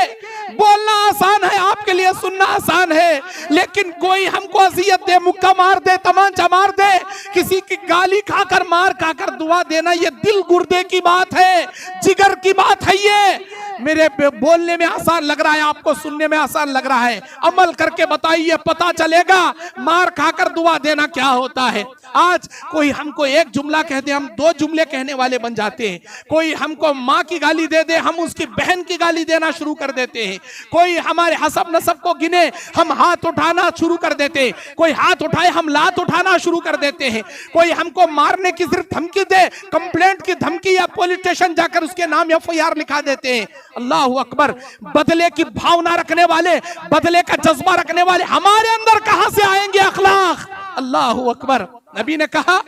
बोलना आसान है आपके लिए, सुनना आसान है, लेकिन कोई हमको अजियत दे, मुक्का मार दे, तमाचा मार दे, किसी की गाली खाकर मार खाकर दुआ देना, ये दिल गुर्दे की बात है, जिगर की बात है। ये मेरे बोलने में आसान लग रहा है, आपको सुनने में आसान लग रहा है, अमल करके बताइए, पता चलेगा मार खाकर दुआ देना क्या होता है। आज कोई हमको एक जुमला कह दे, हम 2 जुमले कहने वाले बन जाते हैं। कोई हमको माँ की गाली दे दे, हम उसकी बहन की गाली देना शुरू कर देते हैं। कोई हमारे हसब नसब को गिने, हम हाथ उठाना शुरू कर देते हैं। कोई हाथ उठाए, हम लात उठाना शुरू कर देते हैं। कोई हमको मारने की सिर्फ धमकी दे, कंप्लेंट की धमकी, या पुलिस स्टेशन जाकर उसके नाम FIR लिखा देते हैं। अल्लाह अकबर। बदले की भावना रखने वाले, बदले का जज्बा रखने वाले हमारे अंदर कहां से आएंगे अखलाक? अल्लाह अकबर। नबी ने कहा,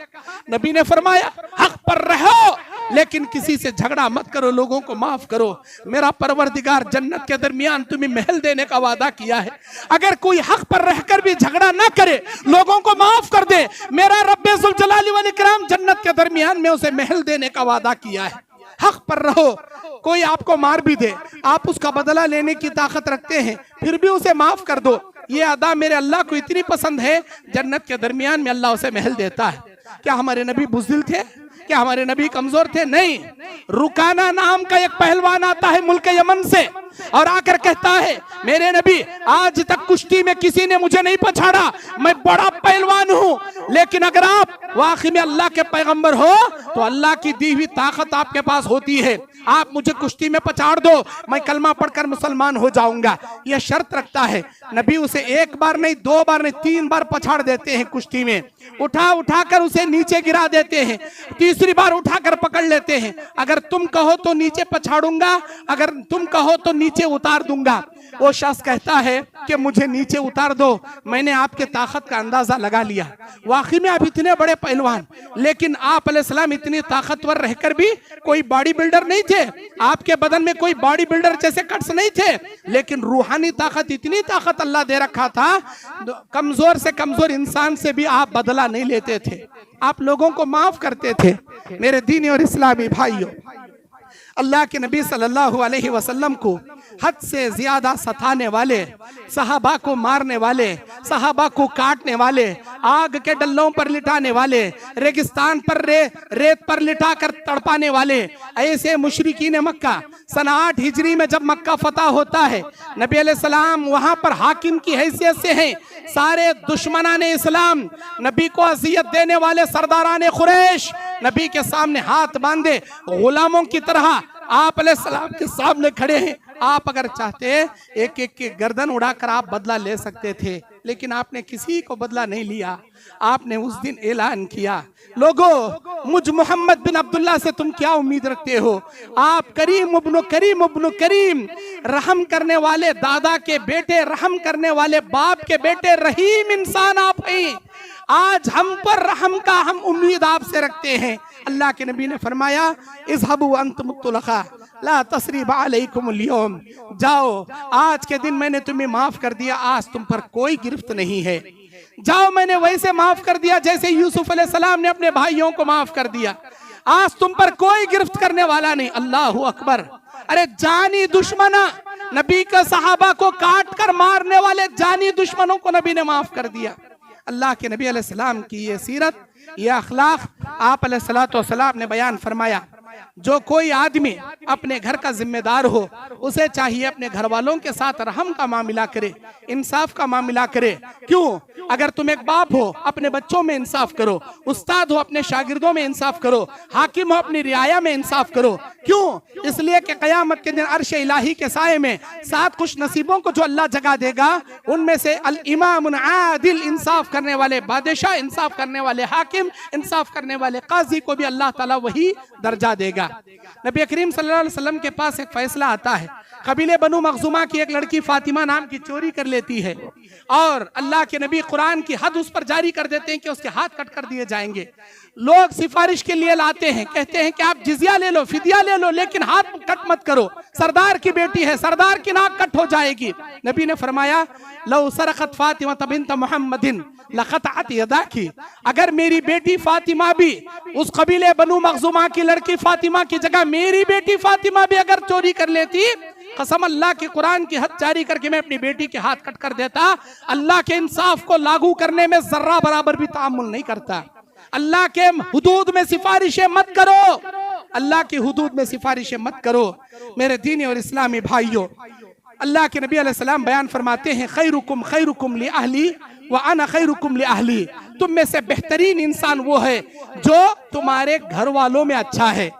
नबी ने फरमाया, हक पर रहो लेकिन किसी से झगड़ा मत करो, लोगों को माफ करो। मेरा परवरदिगार जन्नत के दरमियान तुम्हें महल देने का वादा किया है। अगर कोई हक पर रहकर भी झगड़ा ना करे, लोगों को माफ कर दे, मेरा रब्बे जुल जलाली वल इकराम जन्नत के दरमियान में उसे महल देने का वादा किया है। हक पर रहो। कोई आपको मार भी दे, आप उसका बदला लेने की ताकत रखते हैं, फिर भी उसे माफ कर दो। ये अदा मेरे अल्लाह को इतनी पसंद है, जन्नत के दरमियान में अल्लाह उसे महल देता है। क्या हमारे नबी बुज़दिल थे? क्या हमारे नबी कमजोर थे? नहीं। रुकाना नाम का एक पहलवान आता है मुल्क यमन से और आकर कहता है, मेरे नबी आज तक कुश्ती में किसी ने मुझे नहीं पछाड़ा, मैं बड़ा पहलवान हूं, लेकिन अगर आप वाकई में अल्लाह के पैगंबर हो तो अल्लाह की दी हुई ताकत आपके पास होती है, आप मुझे कुश्ती में पछाड़ दो, मैं कलमा पढ़कर मुसलमान हो जाऊंगा। यह शर्त रखता है। नबी उसे 1 बार नहीं, 2 बार नहीं, 3 बार पछाड़ देते हैं कुश्ती में। उठाकर उसे नीचे गिरा देते हैं, तीसरी बार उठाकर पकड़ लेते हैं। अगर तुम कहो तो नीचे पछाड़ूंगा, अगर तुम कहो तो नीचे उतार दूंगा। वो शख्स कहता है कि मुझे नीचे उतार दो, मैंने आपके ताकत का अंदाजा लगा लिया। वाकई में आप इतने बड़े पहलवान, लेकिन आप अलैहिस्सलाम इतनी ताकतवर रहकर भी कोई बॉडी बिल्डर नहीं थे, आपके बदन में कोई बॉडी बिल्डर जैसे कट्स नहीं थे, लेकिन रूहानी ताकत, इतनी ताकत अल्लाह दे रखा था, कमजोर से कमजोर इंसान से भी आप बदला नहीं लेते थे, आप लोगों को माफ करते थे। मेरे दीनी और इस्लामी भाइयों, अल्लाह के नबी सल्लल्लाहु अलैहि वसल्लम को हद से ज्यादा सताने वाले, सहाबा को मारने वाले, सहाबा को काटने वाले, आग के डल्लों पर लिटाने वाले, रेगिस्तान पर रेत पर लिटाकर तड़पाने वाले ऐसे मुशरिकीन मक्का, सन 8 हिजरी में जब मक्का फतह होता है, नबी अलैहिस्सलाम वहां पर हाकिम की हैसियत से हैं। सारे दुश्मनाने इस्लाम, नबी को अजियत देने वाले सरदाराने खुरैश नबी के सामने हाथ बांधे गुलामों की तरह आप अलैहिस्सलाम के सामने खड़े हैं। आप अगर चाहते एक एक की गर्दन उड़ाकर आप बदला ले सकते थे, लेकिन आपने किसी को बदला नहीं लिया। आपने उस दिन ऐलान किया, लोगों मुझ मोहम्मद बिन अब्दुल्ला से तुम क्या उम्मीद रखते हो? आप करीम इब्नु करीम, रहम करने वाले दादा के बेटे, रहम करने वाले बाप के बेटे, रहीम इंसान आप हैं। आज हम पर रहम का हम उम्मीद आपसे रखते हैं। अल्लाह के नबी ने फरमाया, इज़हबू अंतुम तुलका ला तसरीब अलैकुमुल यौम, जाओ आज के दिन मैंने तुम्हें माफ कर दिया, आज तुम पर कोई गिरफ्त नहीं है। जाओ, मैंने वैसे माफ कर दिया जैसे यूसुफ अलैहिस्सलाम ने अपने भाइयों को माफ कर दिया, आज तुम पर कोई गिरफ्त करने वाला नहीं। अल्लाह अकबर। अरे जानी दुश्मना, नबी का सहाबा को काट कर मारने वाले जानी दुश्मनों को नबी ने माफ कर दिया। अल्लाह के नबी अलैहिस्सलाम की ये सीरत, ये अखलाक आप अलैहिस्सलातु वस्सलाम ने बयान फरमाया। जो कोई आदमी अपने घर का जिम्मेदार हो, उसे चाहिए अपने घर वालों के साथ रहम का मामला करे, इंसाफ का मामला करे। क्यों? अगर तुम एक बाप हो, अपने बच्चों में इंसाफ करो, उस्ताद हो, अपने शागिर्दों में इंसाफ करो, हाकिम हो, अपनी रियाया में इंसाफ करो। क्यों? इसलिए कि क़यामत के दिन अर्श इलाही के साए में 7 खुश नसीबों को जो अल्लाह जगह देगा, उनमें से अल इमामुन आदिल, इंसाफ करने वाले बादशाह, इंसाफ करने वाले हाकिम, इंसाफ करने वाले काजी को भी अल्लाह ताला वही दर्जा देगा। नबी करीम सल्लल्लाहु अलैहि वसल्लम के पास एक फैसला आता है, कबीले बनु मखजुमा की एक लड़की फातिमा नाम की चोरी कर लेती है और अल्लाह के नबी कुरान की हद उस पर जारी कर देते हैं कि उसके हाथ कट कर दिए जाएंगे। लोग सिफारिश के लिए लाते हैं, कहते हैं कि आप जिजिया ले लो, फिदिया ले लो, लेकिन हाथ कट मत करो, सरदार की बेटी है, सरदार की नाक कट हो जाएगी। नबी ने फरमाया, लौ सरकत फातिमा बिन्त मुहम्मदिन लक़तअत यदाकी, अगर मेरी बेटी फातिमा भी, उस कबीले बनु मखजुमा की लड़की फातिमा की जगह मेरी बेटी फातिमा भी अगर चोरी कर लेती, कसम अल्लाह के कुरान की हद जारी करके मैं अपनी बेटी के हाथ कट कर देता। अल्लाह के इंसाफ को लागू करने में जर्रा बराबर भी तामुल नहीं करता। अल्लाह के हुदूद में सिफारिशें मत करो, अल्लाह की हुदूद में सिफारिशें मत करो। मेरे दीनी और इस्लामी भाइयों, अल्लाह के नबी अलैहिस्सलाम बयान फरमाते हैं, खैरुकुम खैरुकुम ली अहली व अना खैरुकुम लि अहली, तुम में से बेहतरीन इंसान वो है जो तुम्हारे घर वालों में अच्छा है।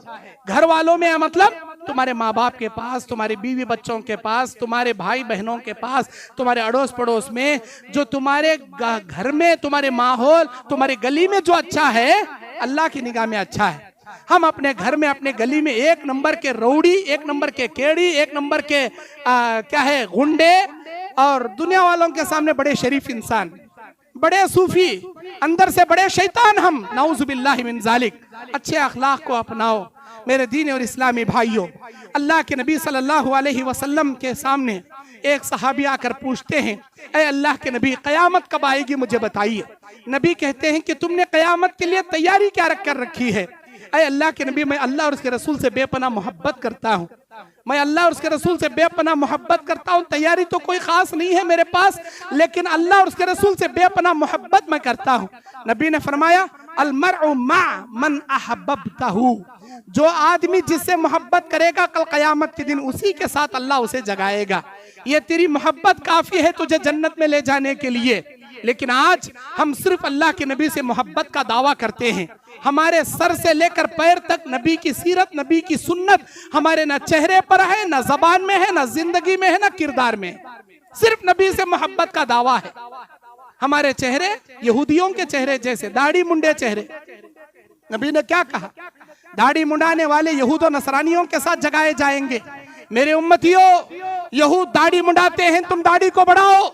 घर वालों में मतलब तुम्हारे माँ बाप के पास, तुम्हारे बीवी बच्चों के पास, तुम्हारे भाई बहनों के पास, तुम्हारे अड़ोस पड़ोस में, जो तुम्हारे घर में, तुम्हारे माहौल, तुम्हारी गली में जो अच्छा है, अल्लाह की निगाह में अच्छा है। हम अपने घर में, अपने गली में एक नंबर के रौड़ी, एक नंबर के केड़ी, एक नंबर के क्या है गुंडे, और दुनिया वालों के सामने बड़े शरीफ इंसान, बड़े सूफी, अंदर से बड़े शैतान हम, नाउजुबिल्लाहि मिन जालिक। अच्छे अखलाक को अपनाओ मेरे दीन और इस्लामी भाइयों। अल्लाह के नबी सल्लल्लाहु अलैहि वसल्लम के सामने एक सहाबी आकर पूछते हैं, ऐ अल्लाह के नबी, कयामत कब आएगी मुझे बताइए। नबी कहते हैं कि तुमने कयामत के लिए तैयारी क्या रख कर रखी है। ऐ अल्लाह के नबी, मैं अल्लाह और उसके रसूल से बेपनाह मोहब्बत करता हूँ, मैं अल्लाह और उसके रसूल से बेपनाह मोहब्बत करता हूँ। तैयारी तो कोई खास नहीं है मेरे पास, लेकिन अल्लाह और उसके रसूल से बेपनाह मोहब्बत मैं करता हूँ। नबी ने फरमाया, अल मर्उ मा मन अहब्बतहु, जो आदमी जिससे मोहब्बत करेगा कल कयामत के दिन उसी के साथ अल्लाह उसे जगाएगा। ये तेरी मोहब्बत काफी है तुझे जन्नत में ले जाने के लिए। लेकिन आज हम सिर्फ अल्लाह के नबी से मोहब्बत का दावा करते हैं। हमारे सर से लेकर पैर तक नबी की सीरत, नबी की सुन्नत हमारे न चेहरे पर है, न जबान में है, न जिंदगी में है, न किरदार में। सिर्फ नबी से मोहब्बत का दावा है। हमारे चेहरे यहूदियों के चेहरे जैसे, दाढ़ी मुंडे चेहरे। नबी ने क्या कहा, दाढ़ी मुंडाने वाले यहूद और नसरानियों के साथ जगाए जाएंगे। मेरे उम्मतियों, यहूद दाढ़ी मुंडाते हैं, तुम दाढ़ी को बढ़ाओ।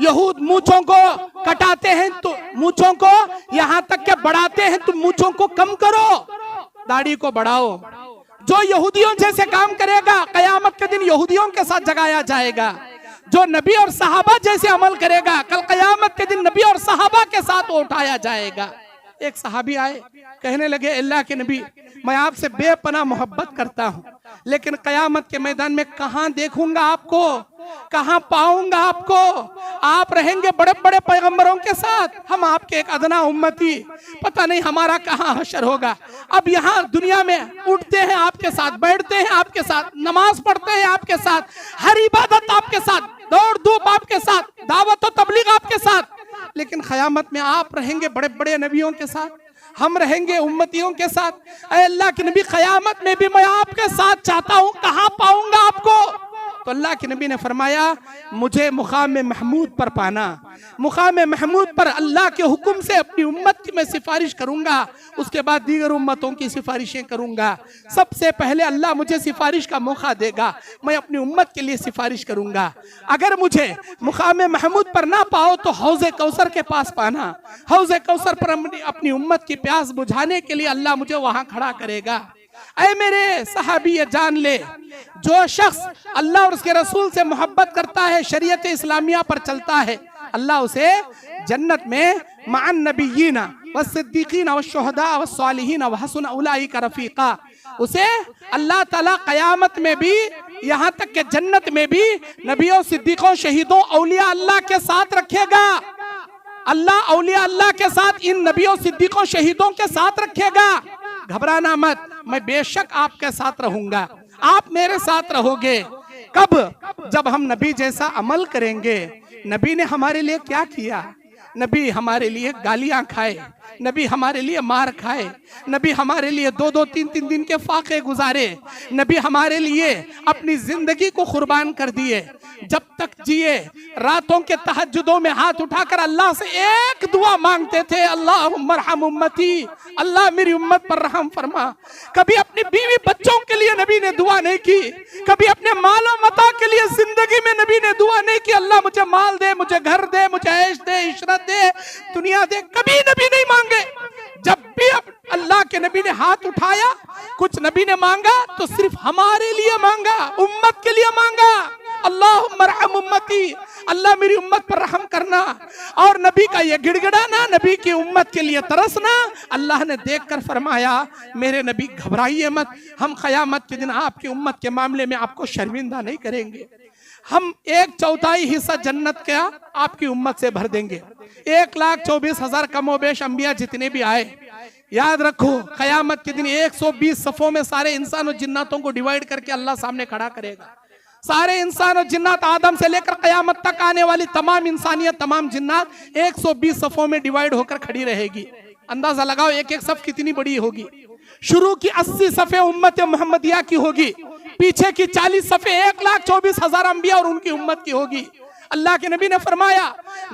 यहूद मूंछों को कटाते हैं, तो मूंछों को यहाँ तक के बढ़ाते हैं, तुम मूंछों को कम करो, दाढ़ी को बढ़ाओ। जो यहूदियों जैसे काम करेगा कयामत के दिन यहूदियों के साथ जगाया जाएगा। जो नबी और सहाबा जैसे अमल करेगा कल कयामत के दिन नबी और सहाबा के साथ उठाया जाएगा। एक सहाबी आए, कहने लगे, अल्लाह के नबी, मैं आपसे बेपनाह मोहब्बत करता हूँ, लेकिन कयामत के मैदान में कहाँ देखूंगा आपको, कहाँ पाऊंगा आपको। आप रहेंगे बड़े बड़े पैगंबरों के साथ, हम आपके एक अदना उम्मती, पता नहीं हमारा कहाँ हशर होगा। अब यहाँ दुनिया में उठते हैं आपके साथ, बैठते हैं आपके साथ, नमाज पढ़ते हैं आपके साथ, हर इबादत आपके साथ, दौड़ धूप आपके साथ, दावत और तबलीग आपके साथ, लेकिन क़यामत में आप रहेंगे बड़े बड़े नबियों के साथ, हम रहेंगे उम्मतियों के साथ। ऐ अल्लाह के नबी, क़यामत में भी मैं आपके साथ चाहता हूँ, कहाँ पाऊंगा आपको। तो अल्लाह के नबी ने फरमाया, मुझे मुकाम महमूद पर पाना, मुकाम महमूद पर अल्लाह के हुक्म से अपनी उम्मत की मैं सिफारिश करूंगा, उसके बाद दीगर उम्मतों की सिफारिशें करूंगा। सबसे पहले अल्लाह मुझे सिफारिश का मौका देगा, मैं अपनी उम्मत के लिए सिफारिश करूंगा। अगर मुझे मुकाम महमूद पर ना पाओ तो हौज़े कौसर के पास पाना, हौज़े कौसर पर अपनी उम्मत की प्यास बुझाने के लिए अल्लाह मुझे वहां खड़ा करेगा। ऐ मेरे सहाबी, ये जान ले, जो शख्स अल्लाह और उसके रसूल से मोहब्बत करता है, शरीयत इस्लामिया पर चलता है, अल्लाह उसे जन्नत में मअन नबिय्यीना व सिद्दीकीना व शुहदा व सालिहीना व हसन उलाइका रफीका, उसे अल्लाह ताला क़यामत में भी, यहाँ तक के जन्नत में भी नबियों, सिद्दीकों, शहीदों, औलिया अल्लाह के साथ रखेगा। अल्लाह औलिया अल्लाह के साथ, इन नबियों, सिद्दीकों, शहीदों के साथ रखेगा। घबराना मत, मैं बेशक आपके साथ रहूंगा, आप मेरे साथ रहोगे। कब? जब हम नबी जैसा अमल करेंगे। नबी ने हमारे लिए क्या किया? नबी हमारे लिए गालियां खाए, नबी हमारे लिए मार खाए, नबी हमारे लिए 2-2, 3-3 दिन के फाके गुजारे, नबी हमारे लिए अपनी जिंदगी को कुर्बान कर दिए। जब तक जिए रातों के तहज्जुदों में हाथ उठाकर अल्लाह से एक दुआ मांगते थे, अल्लाहुम्मा रहम उम्मती, अल्लाह मेरी उम्मत पर रहम फरमा। कभी अपनी बीवी बच्चों के लिए नबी ने दुआ नहीं की, कभी अपने मालो मता के लिए जिंदगी में नबी ने दुआ नहीं की, अल्लाह मुझे माल दे, मुझे घर दे, मुझे ऐश दे, इशरत दे, दुनिया दे, कभी नबी नहीं मांगे। जब भी अल्लाह के नबी ने हाथ उठाया, कुछ नबी ने मांगा तो सिर्फ हमारे लिए मांगा, उम्मत के लिए मांगा। अल्लाहुम्मा रहम उम्मती, अल्लाह मेरी उम्मत पर रहम करना। और नबी का ये गिड़गिड़ाना, नबी की उम्मत के लिए तरसना, अल्लाह ने देखकर फरमाया, मेरे नबी घबराइए मत, हम क़यामत के दिन आपकी उम्मत के मामले में आपको शर्मिंदा नहीं करेंगे। हम 1/4 हिस्सा जन्नत का आपकी उम्मत से भर देंगे। 1,24,000 कमोबेश अंबिया जितने भी आए, याद रखो क़यामत के दिन 120 सफ़ों में सारे इंसान और जिन्नातों को डिवाइड करके अल्लाह सामने खड़ा करेगा। सारे इंसान और जिन्नात आदम से लेकर कयामत तक आने वाली तमाम इंसानियत, तमाम जिन्नात 120 सफ़ों में डिवाइड होकर खड़ी रहेगी। अंदाजा लगाओ एक एक सफ़ कितनी बड़ी होगी। शुरू की 80 सफ़े उम्मत मोहम्मदिया की होगी, पीछे की 40 सफ़े 1,24,000 अंबिया और उनकी उम्मत की होगी। अल्लाह के नबी ने फरमाया,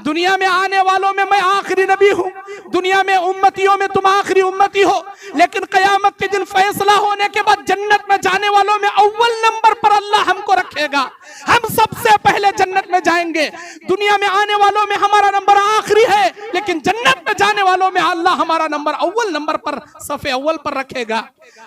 दुनिया में आने वालों में मैं आखिरी नबी हूँ, दुनिया में उम्मतियों में तुम आखिरी उम्मती हो, लेकिन कयामत के दिन फैसला होने के बाद जन्नत में जाने वालों में अव्वल नंबर पर अल्लाह हमको रखेगा। हम सबसे पहले जन्नत में जाएंगे। दुनिया में आने वालों में हमारा नंबर आखिरी है, लेकिन जन्नत में जाने वालों में अल्लाह हमारा नंबर अव्वल नंबर पर, सफ़े अव्वल पर रखेगा।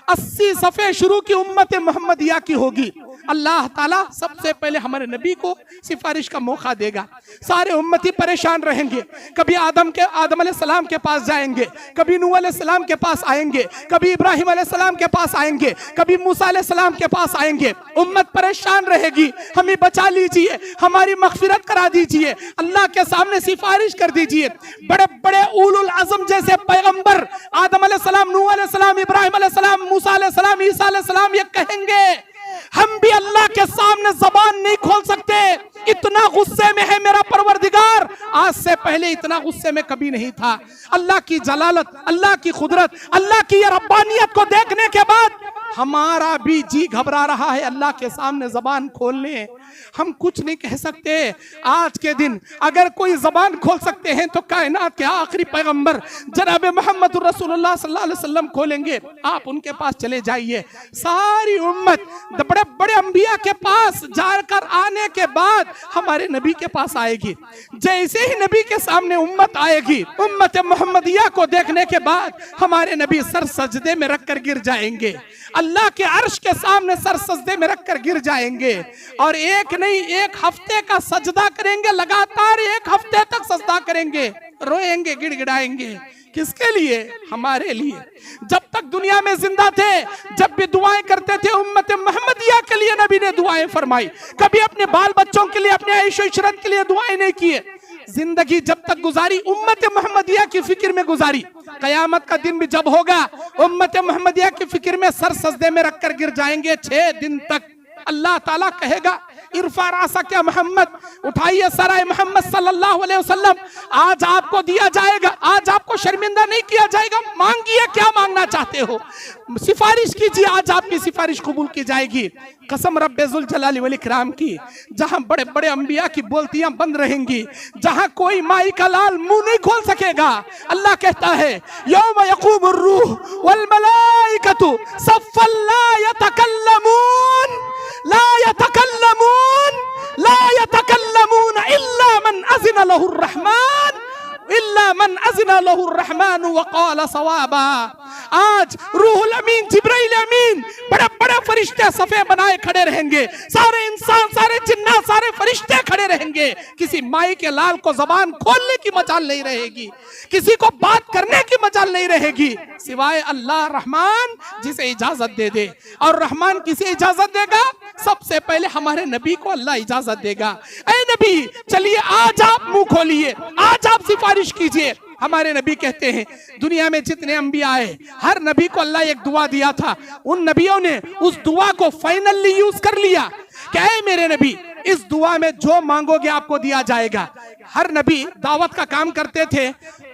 80 सफ़े शुरू की उम्मत मोहम्मदिया की होगी। अल्लाह ताला सबसे पहले हमारे नबी को सिफारिश का मौका देगा। सारे उम्मती परेशान रहेंगे। कभी आदम अलैहिस्सलाम के पास जाएंगे, कभी नूह अलैहिस्सलाम के पास आएंगे, कभी इब्राहिम अलैहिस्सलाम के पास आएंगे, कभी मूसा अलैहिस्सलाम के पास आएंगे। उम्मत परेशान रहेगी। हमें बचा लीजिए, हमारी मग़फ़िरत करा दीजिए, अल्लाह के सामने सिफारिश कर दीजिए। बड़े बड़े उलुल अज़म जैसे पैगंबर आदम अलैहिस्सलाम, नूह अलैहिस्सलाम, इब्राहिम अलैहिस्सलाम, मूसा अलैहिस्सलाम, ईसा अलैहिस्सलाम ये कहेंगे, हम भी अल्लाह के सामने जबान नहीं खोल सकते, इतना गुस्से में है मेरा परवरदिगार, आज से पहले इतना गुस्से में कभी नहीं था। अल्लाह की जलालत, अल्लाह की खुदरत, अल्लाह की ये रब्बानियत को देखने के बाद हमारा भी जी घबरा रहा है अल्लाह के सामने जबान खोलने। हम कुछ नहीं कह सकते। आज के दिन अगर कोई जबान खोल सकते हैं तो कायनात के आखिरी पैगंबर जनाब मोहम्मद रसूलुल्लाह सल्लल्लाहु अलैहि वसल्लम खोलेंगे। आप उनके पास चले जाइए। सारी उम्मत बड़े बड़े अंबिया के पास जाकर आने के बाद हमारे नबी के पास आएगी। जैसे ही नबी के सामने उम्मत आएगी, उम्मत मोहम्मदिया को देखने के बाद हमारे नबी सर सजदे में रखकर गिर जाएंगे, अल्लाह के अर्श के सामने सर सजदे में रखकर गिर जाएंगे और एक नहीं 1 हफ्ते का सजदा करेंगे, लगातार 1 हफ्ते तक सजदा करेंगे, रोएंगे, गिड़गिड़ाएंगे। किसके लिए? हमारे लिए। जब तक दुनिया में जिंदा थे, जब भी दुआएं करते थे उम्मत मोहम्मदिया के लिए नबी ने दुआएं फरमाई। कभी अपने बाल बच्चों के लिए, अपने ऐशो इशरत के लिए दुआएं नहीं किए। जिंदगी जब तक गुजारी उम्मत मोहम्मदिया की फिक्र में गुजारी। कयामत का दिन भी जब होगा उम्मत मोहम्मदिया की फिक्र में सर सजदे में रखकर गिर जाएंगे 6 दिन तक। अल्लाह ताला कहेगा, इरफा रासक या मोहम्मद, उठाइए सराय मोहम्मद सल्लल्लाहु अलैहि वसल्लम, आज आपको दिया जाएगा, आज आपको शर्मिंदा नहीं किया जाएगा। मांगिए, क्या मांगना चाहते हो, सिफारिश कीजिए, आज आपकी सिफारिश कबूल की जाएगी। कसम रब्बे जुल जलाली वल इकराम की, जहां बड़े बड़े अंबिया की बोलतियां बंद रहेंगी, जहां कोई माई का लाल मुंह नहीं खोल सकेगा। अल्लाह कहता है, यौम यक़ूमुर रूह वल मलाइकतु सफ़्फ़न ला यतकल्लमून ला यतकल्लमून ला यतकल्लमून इल्ला मन अज़िन लहुर रहमान इल्ला मन अज़िन लहुर रहमान व क़ाल सवाबा। आज रूहुल अमीन, जिब्राइल अमीन, बड़े बड़े फरिश्ते सफ़े बनाए खड़े रहेंगे, सारे इंसान, सारे जिन्नात, सारे फरिश्ते खड़े रहेंगे। किसी माई के लाल को जबान खोलने की मजाल नहीं रहेगी, किसी को बात करने की मजाल नहीं रहेगी, सिवाय अल्लाह रहमान जिसे इजाजत दे दे। और रहमान किसे इजाजत देगा? सबसे पहले हमारे नबी को अल्लाह इजाजत देगा। ऐ नबी, चलिए आज आप मुंह खोलिए, आज आप सिफारिश कीजिए। हमारे नबी कहते हैं, दुनिया में जितने अंबिया आए, हर नबी को अल्लाह एक दुआ दिया था। उन नबियों ने उस दुआ को फाइनली यूज कर लिया। क्या है मेरे नबी, इस दुआ में जो मांगोगे आपको दिया जाएगा। हर नबी दावत का काम करते थे,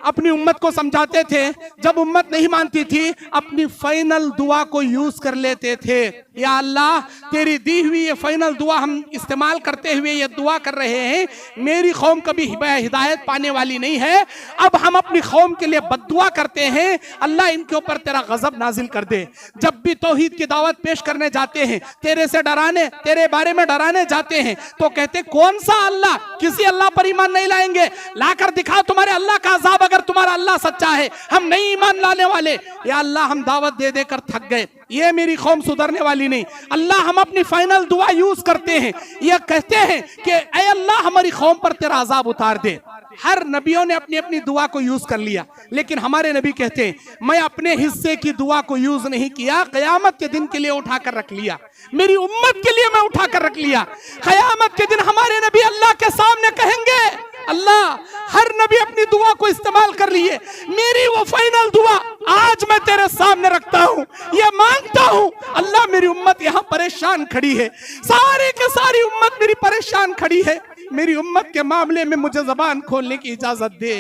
अपनी उम्मत को समझाते थे। जब उम्मत नहीं मानती थी, अपनी फाइनल दुआ को यूज कर लेते थे। या अल्लाह, तेरी दी हुई ये फाइनल दुआ हम इस्तेमाल करते हुए ये दुआ कर रहे हैं, मेरी कौम कभी हिदायत पाने वाली नहीं है, अब हम अपनी कौम के लिए बद्दुआ करते हैं, अल्लाह इनके ऊपर तेरा गजब नाजिल कर दे। जब भी तौहीद की दावत पेश करने जाते हैं, तेरे से डराने, तेरे बारे में डराने जाते हैं, तो कहते कौन सा अल्लाह, किसी अल्लाह पर ईमान नहीं लाएंगे, लाकर दिखा तुम्हारे अल्लाह का अजाब, अगर तुम्हारा अल्लाह सच्चा है, हम नहीं ईमान लाने वाले। या अल्लाह, हम दावत दे देकर थक गए, ये मेरी कौम सुधरने वाली नहीं। अल्लाह, हम अपनी फाइनल दुआ यूज करते हैं, ये कहते हैं कि ऐ अल्लाह, हमारी कौम पर तेरा अजाब उतार दे। हर नबियों ने अपनी अपनी दुआ को यूज कर लिया, लेकिन हमारे नबी कहते हैं, मैं अपने हिस्से की दुआ को यूज नहीं किया, कयामत के दिन के लिए उठाकर रख लिया, मेरी उम्मत के लिए मैं उठाकर रख लिया। कयामत के दिन हमारे नबी अल्लाह के सामने कहेंगे, अल्लाह, हर नबी अपनी दुआ को इस्तेमाल कर लिए, मेरी वो फाइनल दुआ आज मैं तेरे सामने रखता हूं, ये मांगता हूं, अल्लाह मेरी उम्मत यहाँ परेशान खड़ी है, सारी की सारी उम्मत मेरी परेशान खड़ी है। मेरी उम्मत के मामले में मुझे जबान खोलने की इजाजत दे,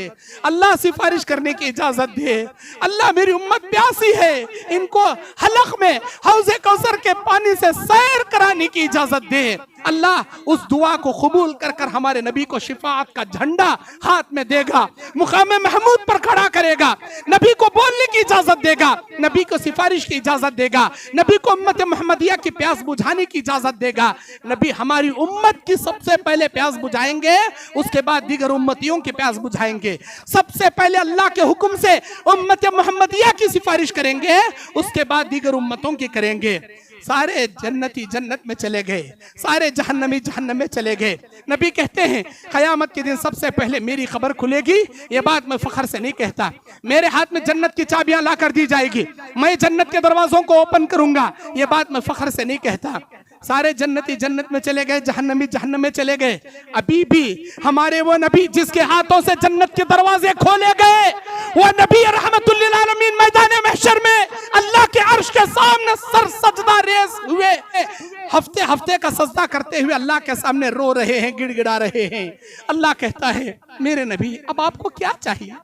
अल्लाह सिफारिश करने की इजाजत दे। अल्लाह मेरी उम्मत प्यासी है, इनको हलक में हौज़े कौसर के पानी से सैर कराने की इजाजत दे। अल्लाह उस दुआ को कबूल कर कर हमारे नबी को शिफाअत का झंडा हाथ में देगा, मुकाम महमूद पर खड़ा करेगा, नबी को बोलने की इजाजत देगा, नबी को सिफारिश की इजाजत देगा, नबी को उम्मत मोहम्मदिया की प्यास बुझाने की इजाजत देगा। नबी हमारी उम्मत की सबसे पहले प्यास बुझाएंगे, उसके बाद दीगर उम्मतियों की प्यास बुझाएंगे। सबसे पहले अल्लाह के हुक्म से उम्मत मोहम्मदिया की सिफारिश करेंगे, उसके बाद दीगर उम्मतों की करेंगे। सारे जन्नती जन्नत में चले गए, सारे जहन्नमी जहन्नम में चले गए। नबी कहते हैं क़यामत के दिन सबसे पहले मेरी खबर खुलेगी। ये बात मैं फख्र से नहीं कहता, मेरे हाथ में जन्नत की चाबियां ला कर दी जाएगी, मैं जन्नत के दरवाजों को ओपन करूंगा। ये बात मैं फख्र से नहीं कहता। सारे जन्नती जन्नत में चले गए, जहन्नमी जहन्नम में चले गए। अभी भी हमारे वो नबी जिसके हाथों से जन्नत के दरवाजे खोले गए, वो नबी रहमतुल लिल आलमीन मैदान महशर में अल्लाह के अर्श के सामने सर सजदा रेज़ हुए, हफ्ते हफ्ते का सजदा करते हुए अल्लाह के सामने रो रहे हैं, गिड़गिड़ा रहे हैं। अल्लाह कहता है मेरे नबी अब आपको क्या चाहिए,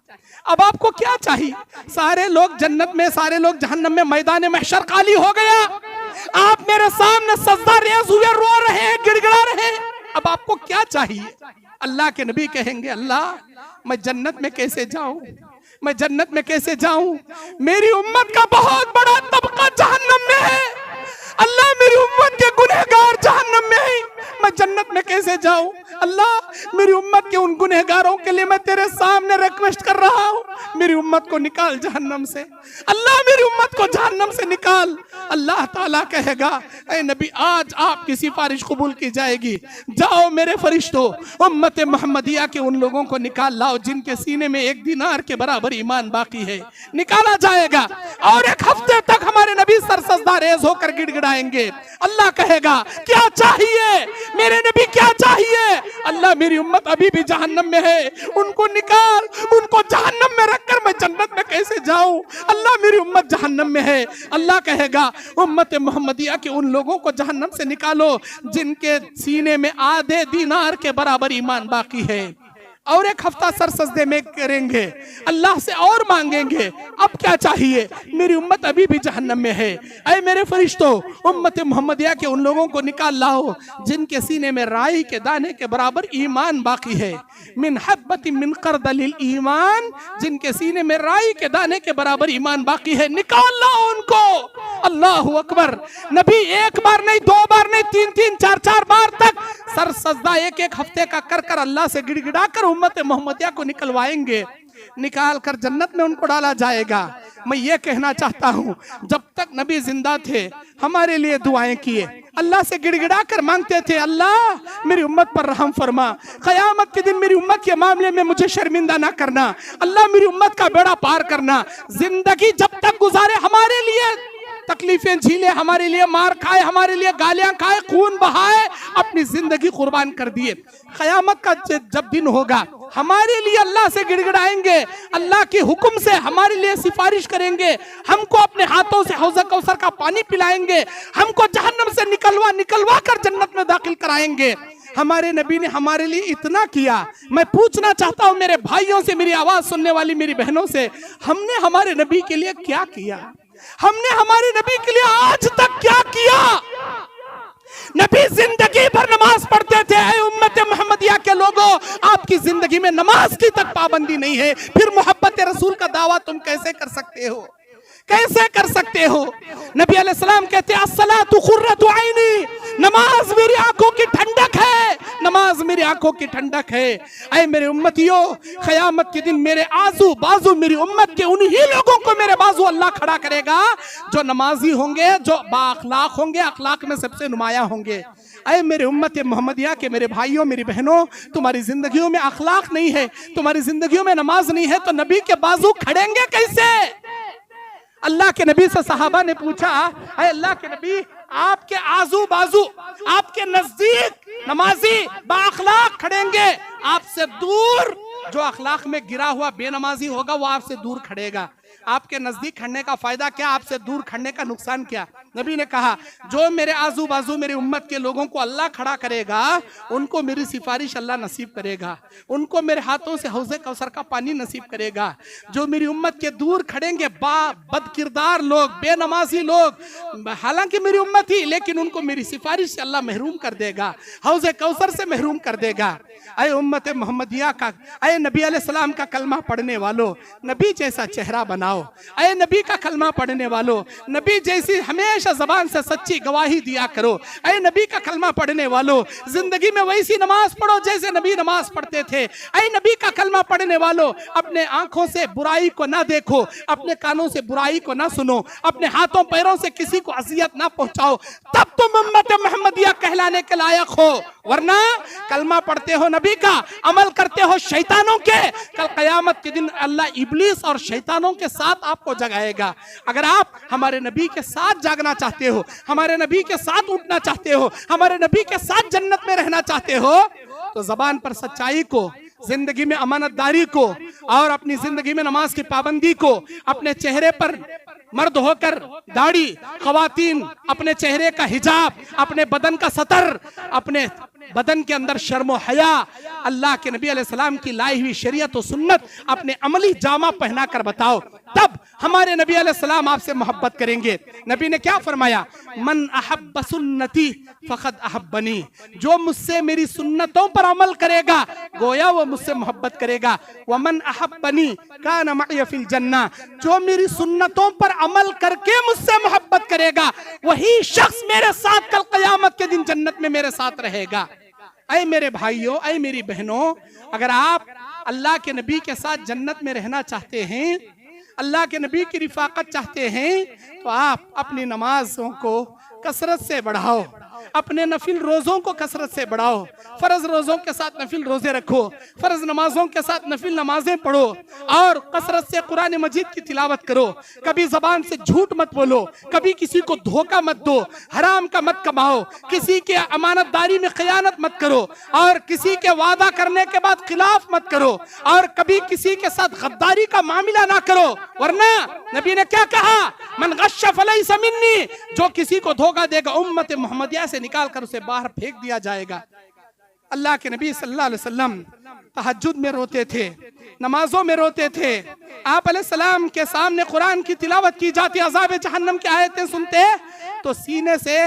अब आपको क्या चाहिए? सारे लोग जन्नत में, सारे लोग जहन्नम में, मैदान महशर खाली हो गया, आप मेरे सामने सजदा रेज़ हुए रो रहे हैं, गिड़गिड़ा रहे हैं, अब आपको क्या चाहिए? अल्लाह के नबी कहेंगे अल्लाह मैं जन्नत में कैसे जाऊं, मैं जन्नत में कैसे जाऊं? मेरी उम्मत का बहुत बड़ा तबका जहन्नम में है, अल्लाह मेरी उम्मत के गुनहगार जहन्नम में है, मैं जन्नत में कैसे जाऊं? अल्लाह मेरी उम्मत के उन गुनहगारों के लिए मैं तेरे सामने रिक्वेस्ट कर रहा हूं, मेरी उम्मत को निकाल जहन्नम से, अल्लाह मेरी उम्मत को जहन्नम से निकाल। अल्लाह ताला कहेगा ऐ नबी आज आपकी सिफारिश कबूल की जाएगी, जाओ मेरे फरिश्तों उम्मत मोहम्मदिया के उन लोगों को निकाल लाओ जिनके सीने में एक दिनार के बराबर ईमान बाकी है। निकाला जाएगा और एक हफ्ते तक हमारे नबी सर सजदा रेज़ होकर गिड़गिड़ाएंगे। अल्लाह कहेगा क्या चाहिए मेरे नबी, क्या चाहिए? अल्लाह मेरी उम्मत अभी भी जहन्नम में है, उनको निकाल, उनको जहन्नम में रखकर मैं जन्नत में कैसे जाऊं? अल्लाह मेरी उम्मत जहन्नम में है। अल्लाह कहेगा उम्मत मोहम्मदिया के उन लोगों को जहन्नम से निकालो जिनके सीने में आधे दीनार के बराबर ईमान बाकी है। और एक हफ्ता सर सजदे में करेंगे, अल्लाह से और मांगेंगे अब क्या चाहिए? मेरी उम्मत अभी भी जहन्नम में है, ऐ मेरे फरिश्तों उम्मत मोहम्मदिया के उन लोगों को निकाल लाओ जिनके सीने में राई के दाने के बराबर ईमान बाकी है। मिन हब्बतिन मिन खरदलिल ईमान, जिनके सीने में राई के दाने के बराबर ईमान बाकी है, निकाल लाओ उनको। अल्लाहु अकबर। नबी एक बार नहीं, दो बार नहीं, तीन तीन चार चार बार तक सर सजदा एक एक हफ्ते का कर कर अल्लाह से गिड़गिड़ा कर उम्मत मोहम्मदिया को निकलवाएंगे, निकाल कर जन्नत में उनको डाला जाएगा। मैं ये कहना चाहता हूँ जब तक नबी जिंदा थे हमारे लिए दुआएं किए, अल्लाह से गिड़गिड़ा कर मांगते थे अल्लाह मेरी उम्मत पर रहम फरमा, क़यामत के दिन मेरी उम्मत के मामले में मुझे शर्मिंदा ना करना, अल्लाह मेरी उम्मत का बेड़ा पार करना। जिंदगी जब तक गुजारे हमारे लिए तकलीफें झीले, हमारे लिए मार खाए, हमारे लिए गालियां खाए, खून बहाए, अपनी जिंदगी कुर्बान कर दिए। क़यामत का जब दिन होगा हमारे लिए अल्लाह से गिड़गिड़ाएंगे, अल्लाह के हुक्म से हमारे लिए सिफारिश करेंगे, हमको अपने हाथों से हौज़ कौसर का पानी पिलाएंगे, हमको जहन्नम से निकलवा कर जन्नत में दाखिल कराएंगे। हमारे नबी ने हमारे लिए इतना किया। मैं पूछना चाहता हूँ मेरे भाइयों से, मेरी आवाज सुनने वाली मेरी बहनों से, हमने हमारे नबी के लिए क्या किया? हमने हमारे नबी के लिए आज तक क्या किया? नबी जिंदगी भर नमाज पढ़ते थे। ऐ उम्मत मोहम्मदिया के लोगों, आपकी जिंदगी में नमाज की तक पाबंदी नहीं है, फिर मोहब्बत रसूल का दावा तुम कैसे कर सकते हो? कैसे कर सकते हो? नबी अलैहिस्सलाम कहते हैं अस्सलातु खुर्रतु ऐनी, नमाज मेरी आंखों की ठंडक है, नमाज मेरी आंखों की ठंडक है। ऐ मेरे उम्मतियों, क़यामत के दिन मेरे आजू बाजू मेरी उम्मत के उन्हीं लोगों को मेरे बाजू अल्लाह खड़ा करेगा जो नमाजी होंगे, जो बाअखलाक होंगे, अखलाक में सबसे नुमाया होंगे। ऐ मेरे उम्मत मोहम्मदिया के मेरे भाइयों मेरी बहनों, तुम्हारी जिंदगियों में अखलाक नहीं है, तुम्हारी जिंदगियों में नमाज नहीं है, तो नबी के बाजू खड़ेंगे कैसे? अल्लाह के नबी से सहाबा ने पूछा ऐ अल्लाह के नबी, आपके आजू बाजू, आपके नजदीक नमाजी बाअखलाक खड़ेंगे, आपसे दूर जो अखलाक में गिरा हुआ बेनमाजी होगा वो आपसे दूर खड़ेगा। आपके नजदीक खड़ने का फायदा क्या, आपसे दूर खड़ने का नुकसान क्या? नबी ने कहा जो मेरे आजू बाजू मेरी उम्मत के लोगों को अल्लाह खड़ा करेगा उनको मेरी सिफारिश अल्लाह नसीब करेगा, उनको मेरे हाथों से हौज़े कौसर का पानी नसीब करेगा। जो मेरी उम्मत के दूर खड़ेंगे बदकिरदार लोग, बेनमाजी लोग, हालांकि मेरी उम्मत ही, लेकिन उनको मेरी सिफारिश से अल्लाह महरूम कर देगा, हौज़े कौसर से महरूम कर देगा। अय उम्मत मोहम्मदिया का, अय नबी अलैहिस्सलाम का कलमा पढ़ने वालों, नबी जैसा चेहरा बनाओ। अय नबी का कलमा पढ़ने वालों, नबी जैसी हमेशा जबान से सच्ची गवाही दिया करो। अय नबी का कलमा पढ़ने वालों, जिंदगी में वैसी नमाज पढ़ो जैसे नबी नमाज पढ़ते थे। अय नबी का कलमा पढ़ने वालों, अपने आंखों से बुराई को ना देखो, अपने कानों से बुराई को ना सुनो, अपने हाथों पैरों से किसी को अजियत ना पहुंचाओ, तब तुम उम्मत मोहम्मदिया कहलाने के लायक हो। वरना कलमा पढ़ते हो नबी का, अमल करते हो शैतानों के, कल कयामत के दिन अल्लाह इब्लीस और शैतानों के साथ आपको जगाएगा। अगर आप हमारे नबी के साथ जागना चाहते हो, हमारे नबी के साथ उठना चाहते हो, हमारे नबी के साथ जन्नत में रहना चाहते हो, तो जबान पर सच्चाई को, जिंदगी में अमानतदारी को और अपनी जिंदगी में नमाज की पाबंदी को, अपने चेहरे पर मर्द होकर दाढ़ी, खवातीन अपने चेहरे का हिजाब, अपने बदन का सतर, अपने बदन के अंदर शर्म हया, अल्लाह के नबी अलैहिस्सलाम की लाई हुई शरीयत और सुन्नत अपने अमली जामा पहना कर बताओ, तब हमारे नबी अलैहिस्सलाम आपसे मोहब्बत करेंगे। नबी ने क्या फरमाया? मन अहब्ब सुन्नती फक़द अहब्बनी, जो मुझसे मेरी सुन्नतों पर अमल करेगा गोया वो मुझसे मोहब्बत करेगा। वमन अहब्बनी कान मअय फिल जन्ना, जो मेरी सुन्नतों पर अमल करके मुझसे मोहब्बत करेगा वही शख्स मेरे साथ कल क़यामत के दिन जन्नत में मेरे साथ रहेगा। ऐ मेरे भाइयों, ऐ मेरी बहनों, अगर आप अल्लाह के नबी के साथ जन्नत में रहना चाहते हैं, अल्लाह के नबी की रिफाकत चाहते हैं, तो आप अपनी नमाजों को कसरत से बढ़ाओ, अपने नफिल रोज़ों को कसरत से बढ़ाओ, फ़र्ज रोज़ों के साथ नफिल रोज़े रखो, फ़र्ज नमाजों के साथ नफिल नमाजें पढ़ो और कसरत से कुरान मजीद की तिलावत करो। कभी ज़बान से झूठ मत बोलो, कभी किसी को धोखा मत दो, हराम का मत कमाओ, किसी के अमानतदारी में खयानत मत करो और किसी के वादा करने के बाद खिलाफ मत करो और कभी किसी के साथ गद्दारी का मामला ना करो। वरना नबी ने क्या कहा? मन गश्श फलैसा मिन्नी, जो किसी को धोखा देगा उम्मत मोहम्मदिया से निकाल कर उसे बाहर फेंक दिया जाएगा। अल्लाह के नबी सल्लल्लाहु अलैहि वसल्लम तहज्जुद में रोते थे, नमाजों में रोते थे। आप अलैहिस्सलाम के सामने कुरान की तिलावत की जाती, अज़ाब जहन्नम की आयतें सुनते तो सीने से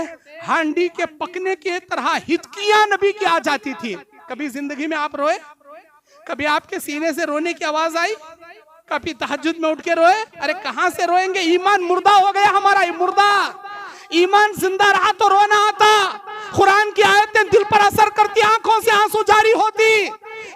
हांडी के पकने की तरह हिचकियां नबी की आ जाती थी। कभी जिंदगी में आप रोए? कभी आपके सीने से रोने की आवाज आई? कभी तहज्जुद में उठ के रोए? अरे कहां से रोएंगे? ईमान मुर्दा हो गया हमारा, मुर्दा। ईमान जिंदा रहा तो रोना आता। कुरान की आयतें दिल पर असर करती, आंखों से आंसू जारी होती।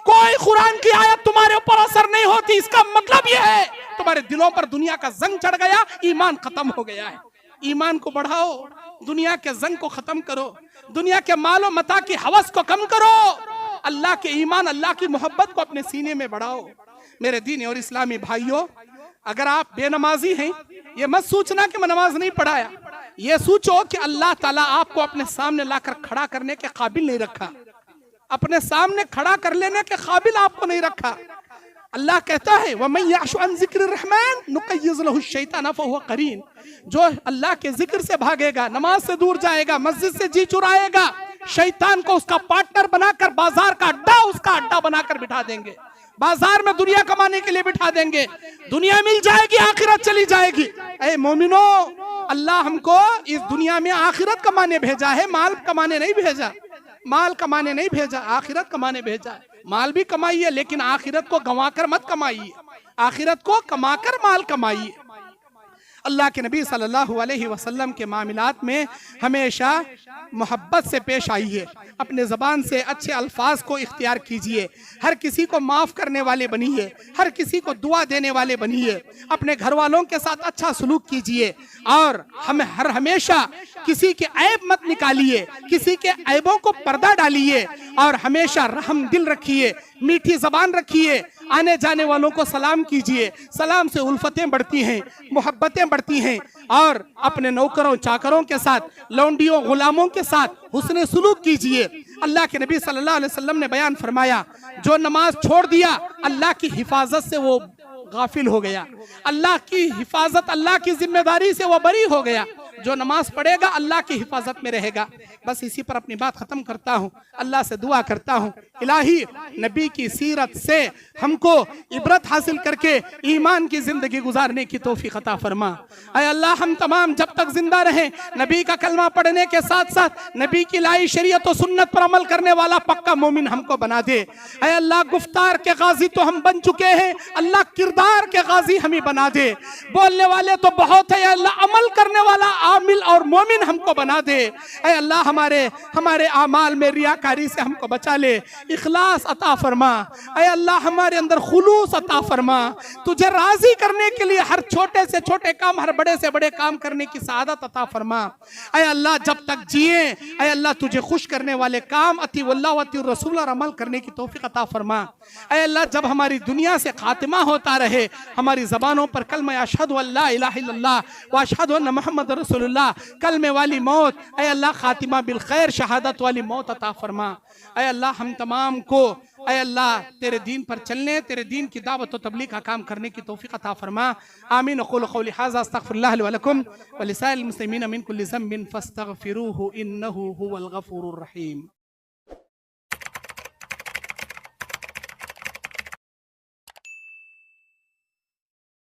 कोई कुरान की आयत तुम्हारे ऊपर असर नहीं होती, इसका मतलब यह है तुम्हारे दिलों पर दुनिया का जंग चढ़ गया, ईमान खत्म हो गया है। ईमान को बढ़ाओ, दुनिया के जंग को खत्म करो, दुनिया के मालो मता की हवस को कम करो, अल्लाह के ईमान, अल्लाह की मोहब्बत को अपने सीने में बढ़ाओ। मेरे दीनी और इस्लामी भाइयों, अगर आप बेनमाजी हैं, ये मत सोचना कि मैं नमाज नहीं पढ़ाया, ये सोचो कि अल्लाह ताला आपको अपने सामने लाकर खड़ा करने के काबिल नहीं रखा, अपने सामने खड़ा कर लेने के काबिल आपको नहीं रखा। अल्लाह कहता है वमन यअशु अन ज़िक्र रहमान नुक़य्यिज़ लहु शैतान फहुव क़रीन, जो अल्लाह के जिक्र से भागेगा, नमाज से दूर जाएगा, मस्जिद से जी चुराएगा, शैतान को उसका पार्टनर बनाकर बाजार का अड्डा उसका अड्डा बनाकर बिठा देंगे। बाजार में दुनिया कमाने के लिए बिठा देंगे, दुनिया मिल जाएगी, आखिरत चली जाएगी। ऐ मोमिनो, अल्लाह हमको इस दुनिया में आखिरत कमाने भेजा है, माल कमाने नहीं भेजा, माल कमाने नहीं भेजा, आखिरत कमाने भेजा है। माल भी कमाइए लेकिन आखिरत को गंवाकर मत कमाइए, आखिरत को कमाकर माल कमाइए। अल्लाह के नबी सल्लल्लाहु अलैहि वसल्लम के मामलात में हमेशा मोहब्बत से पेश आइए, अपने ज़बान से अच्छे अल्फाज को इख्तियार कीजिए, हर किसी को माफ़ करने वाले बनिए, हर किसी को दुआ देने वाले बनिए, अपने घर वालों के साथ अच्छा सलूक कीजिए और हर हमेशा किसी के ऐब मत निकालिए, किसी के ऐबों को पर्दा डालिए और हमेशा रहम दिल रखिए, मीठी ज़बान रखिए, आने जाने वालों को सलाम कीजिए। सलाम से उल्फतें बढ़ती हैं, मोहब्बतें बढ़ती हैं और अपने नौकरों चाकरों के साथ, लौंडियों गुलामों के साथ हुस्न सुलूक कीजिए। अल्लाह के नबी सल्लल्लाहु अलैहि वसल्लम ने बयान फरमाया, जो नमाज छोड़ दिया अल्लाह की हिफाजत से वो गाफिल हो गया, अल्लाह की हिफाजत, अल्लाह की जिम्मेदारी से वो बरी हो गया। जो नमाज पढ़ेगा अल्लाह की हिफाजत में रहेगा। बस इसी पर अपनी बात खत्म करता हूँ। अल्लाह से दुआ करता हूँ, इलाही नबी की सीरत से हमको इबरत हासिल करके ईमान की जिंदगी गुजारने की तौफीक अता फरमा। ऐ अल्लाह, हम तमाम जब तक जिंदा रहें नबी का कलमा पढ़ने के साथ साथ नबी की लाई शरीयत और सुन्नत पर अमल करने वाला पक्का मोमिन हमको बना दे। ऐ अल्लाह, गुफ्तार के गाजी तो हम बन चुके हैं, अल्लाह किरदार के गाजी हमें बना दे। बोलने वाले तो बहुत है, अल्लाह अमल करने वाला आमिल और मोमिन हमको बना दे। ऐ अल्लाह, हमारे आमाल में रियाकारी से हमको बचा ले, इखलास अता फरमा। ऐ अल्लाह, हमारे अंदर खुलूस अता फरमा। तुझे राजी करने के लिए हर छोटे से छोटे काम, हर बड़े से बड़े काम करने की सआदत अता फरमा। ऐ अल्लाह, जब तक जिए ऐ अल्लाह तुझे खुश करने वाले काम अती वल्लाह व अती रसूल और अमल करने की तौफीक अता फरमा। ऐ अल्लाह, जब हमारी दुनिया से खातिमा होता रहे, हमारी ज़बानों पर कलमा अशहदु अल्ला इलाहा इल्लल्लाह व अशहदु अन्ना मुहम्मद रसूलुल्लाह, कलमे वाली मौत, ऐ अल्लाह खातिमा बिल खैर, शहादत वाली मौत अता फरमा। ऐ अल्लाह, हम तमाम को ऐ अल्लाह तेरे दीन पर चलने, तेरे दीन की दावत और तबलीग का काम करने की तौफीक अता फरमा। आमीन। अक़ूलु क़ौली हाज़ा अस्तग़फ़िरुल्लाह ली व लकुम व लिसाइरिल मुस्लिमीन मिन कुल्लि ज़ंबिन फ़स्तग़फ़िरूहु इन्नहु हुवल गफ़ूरुर रहीम।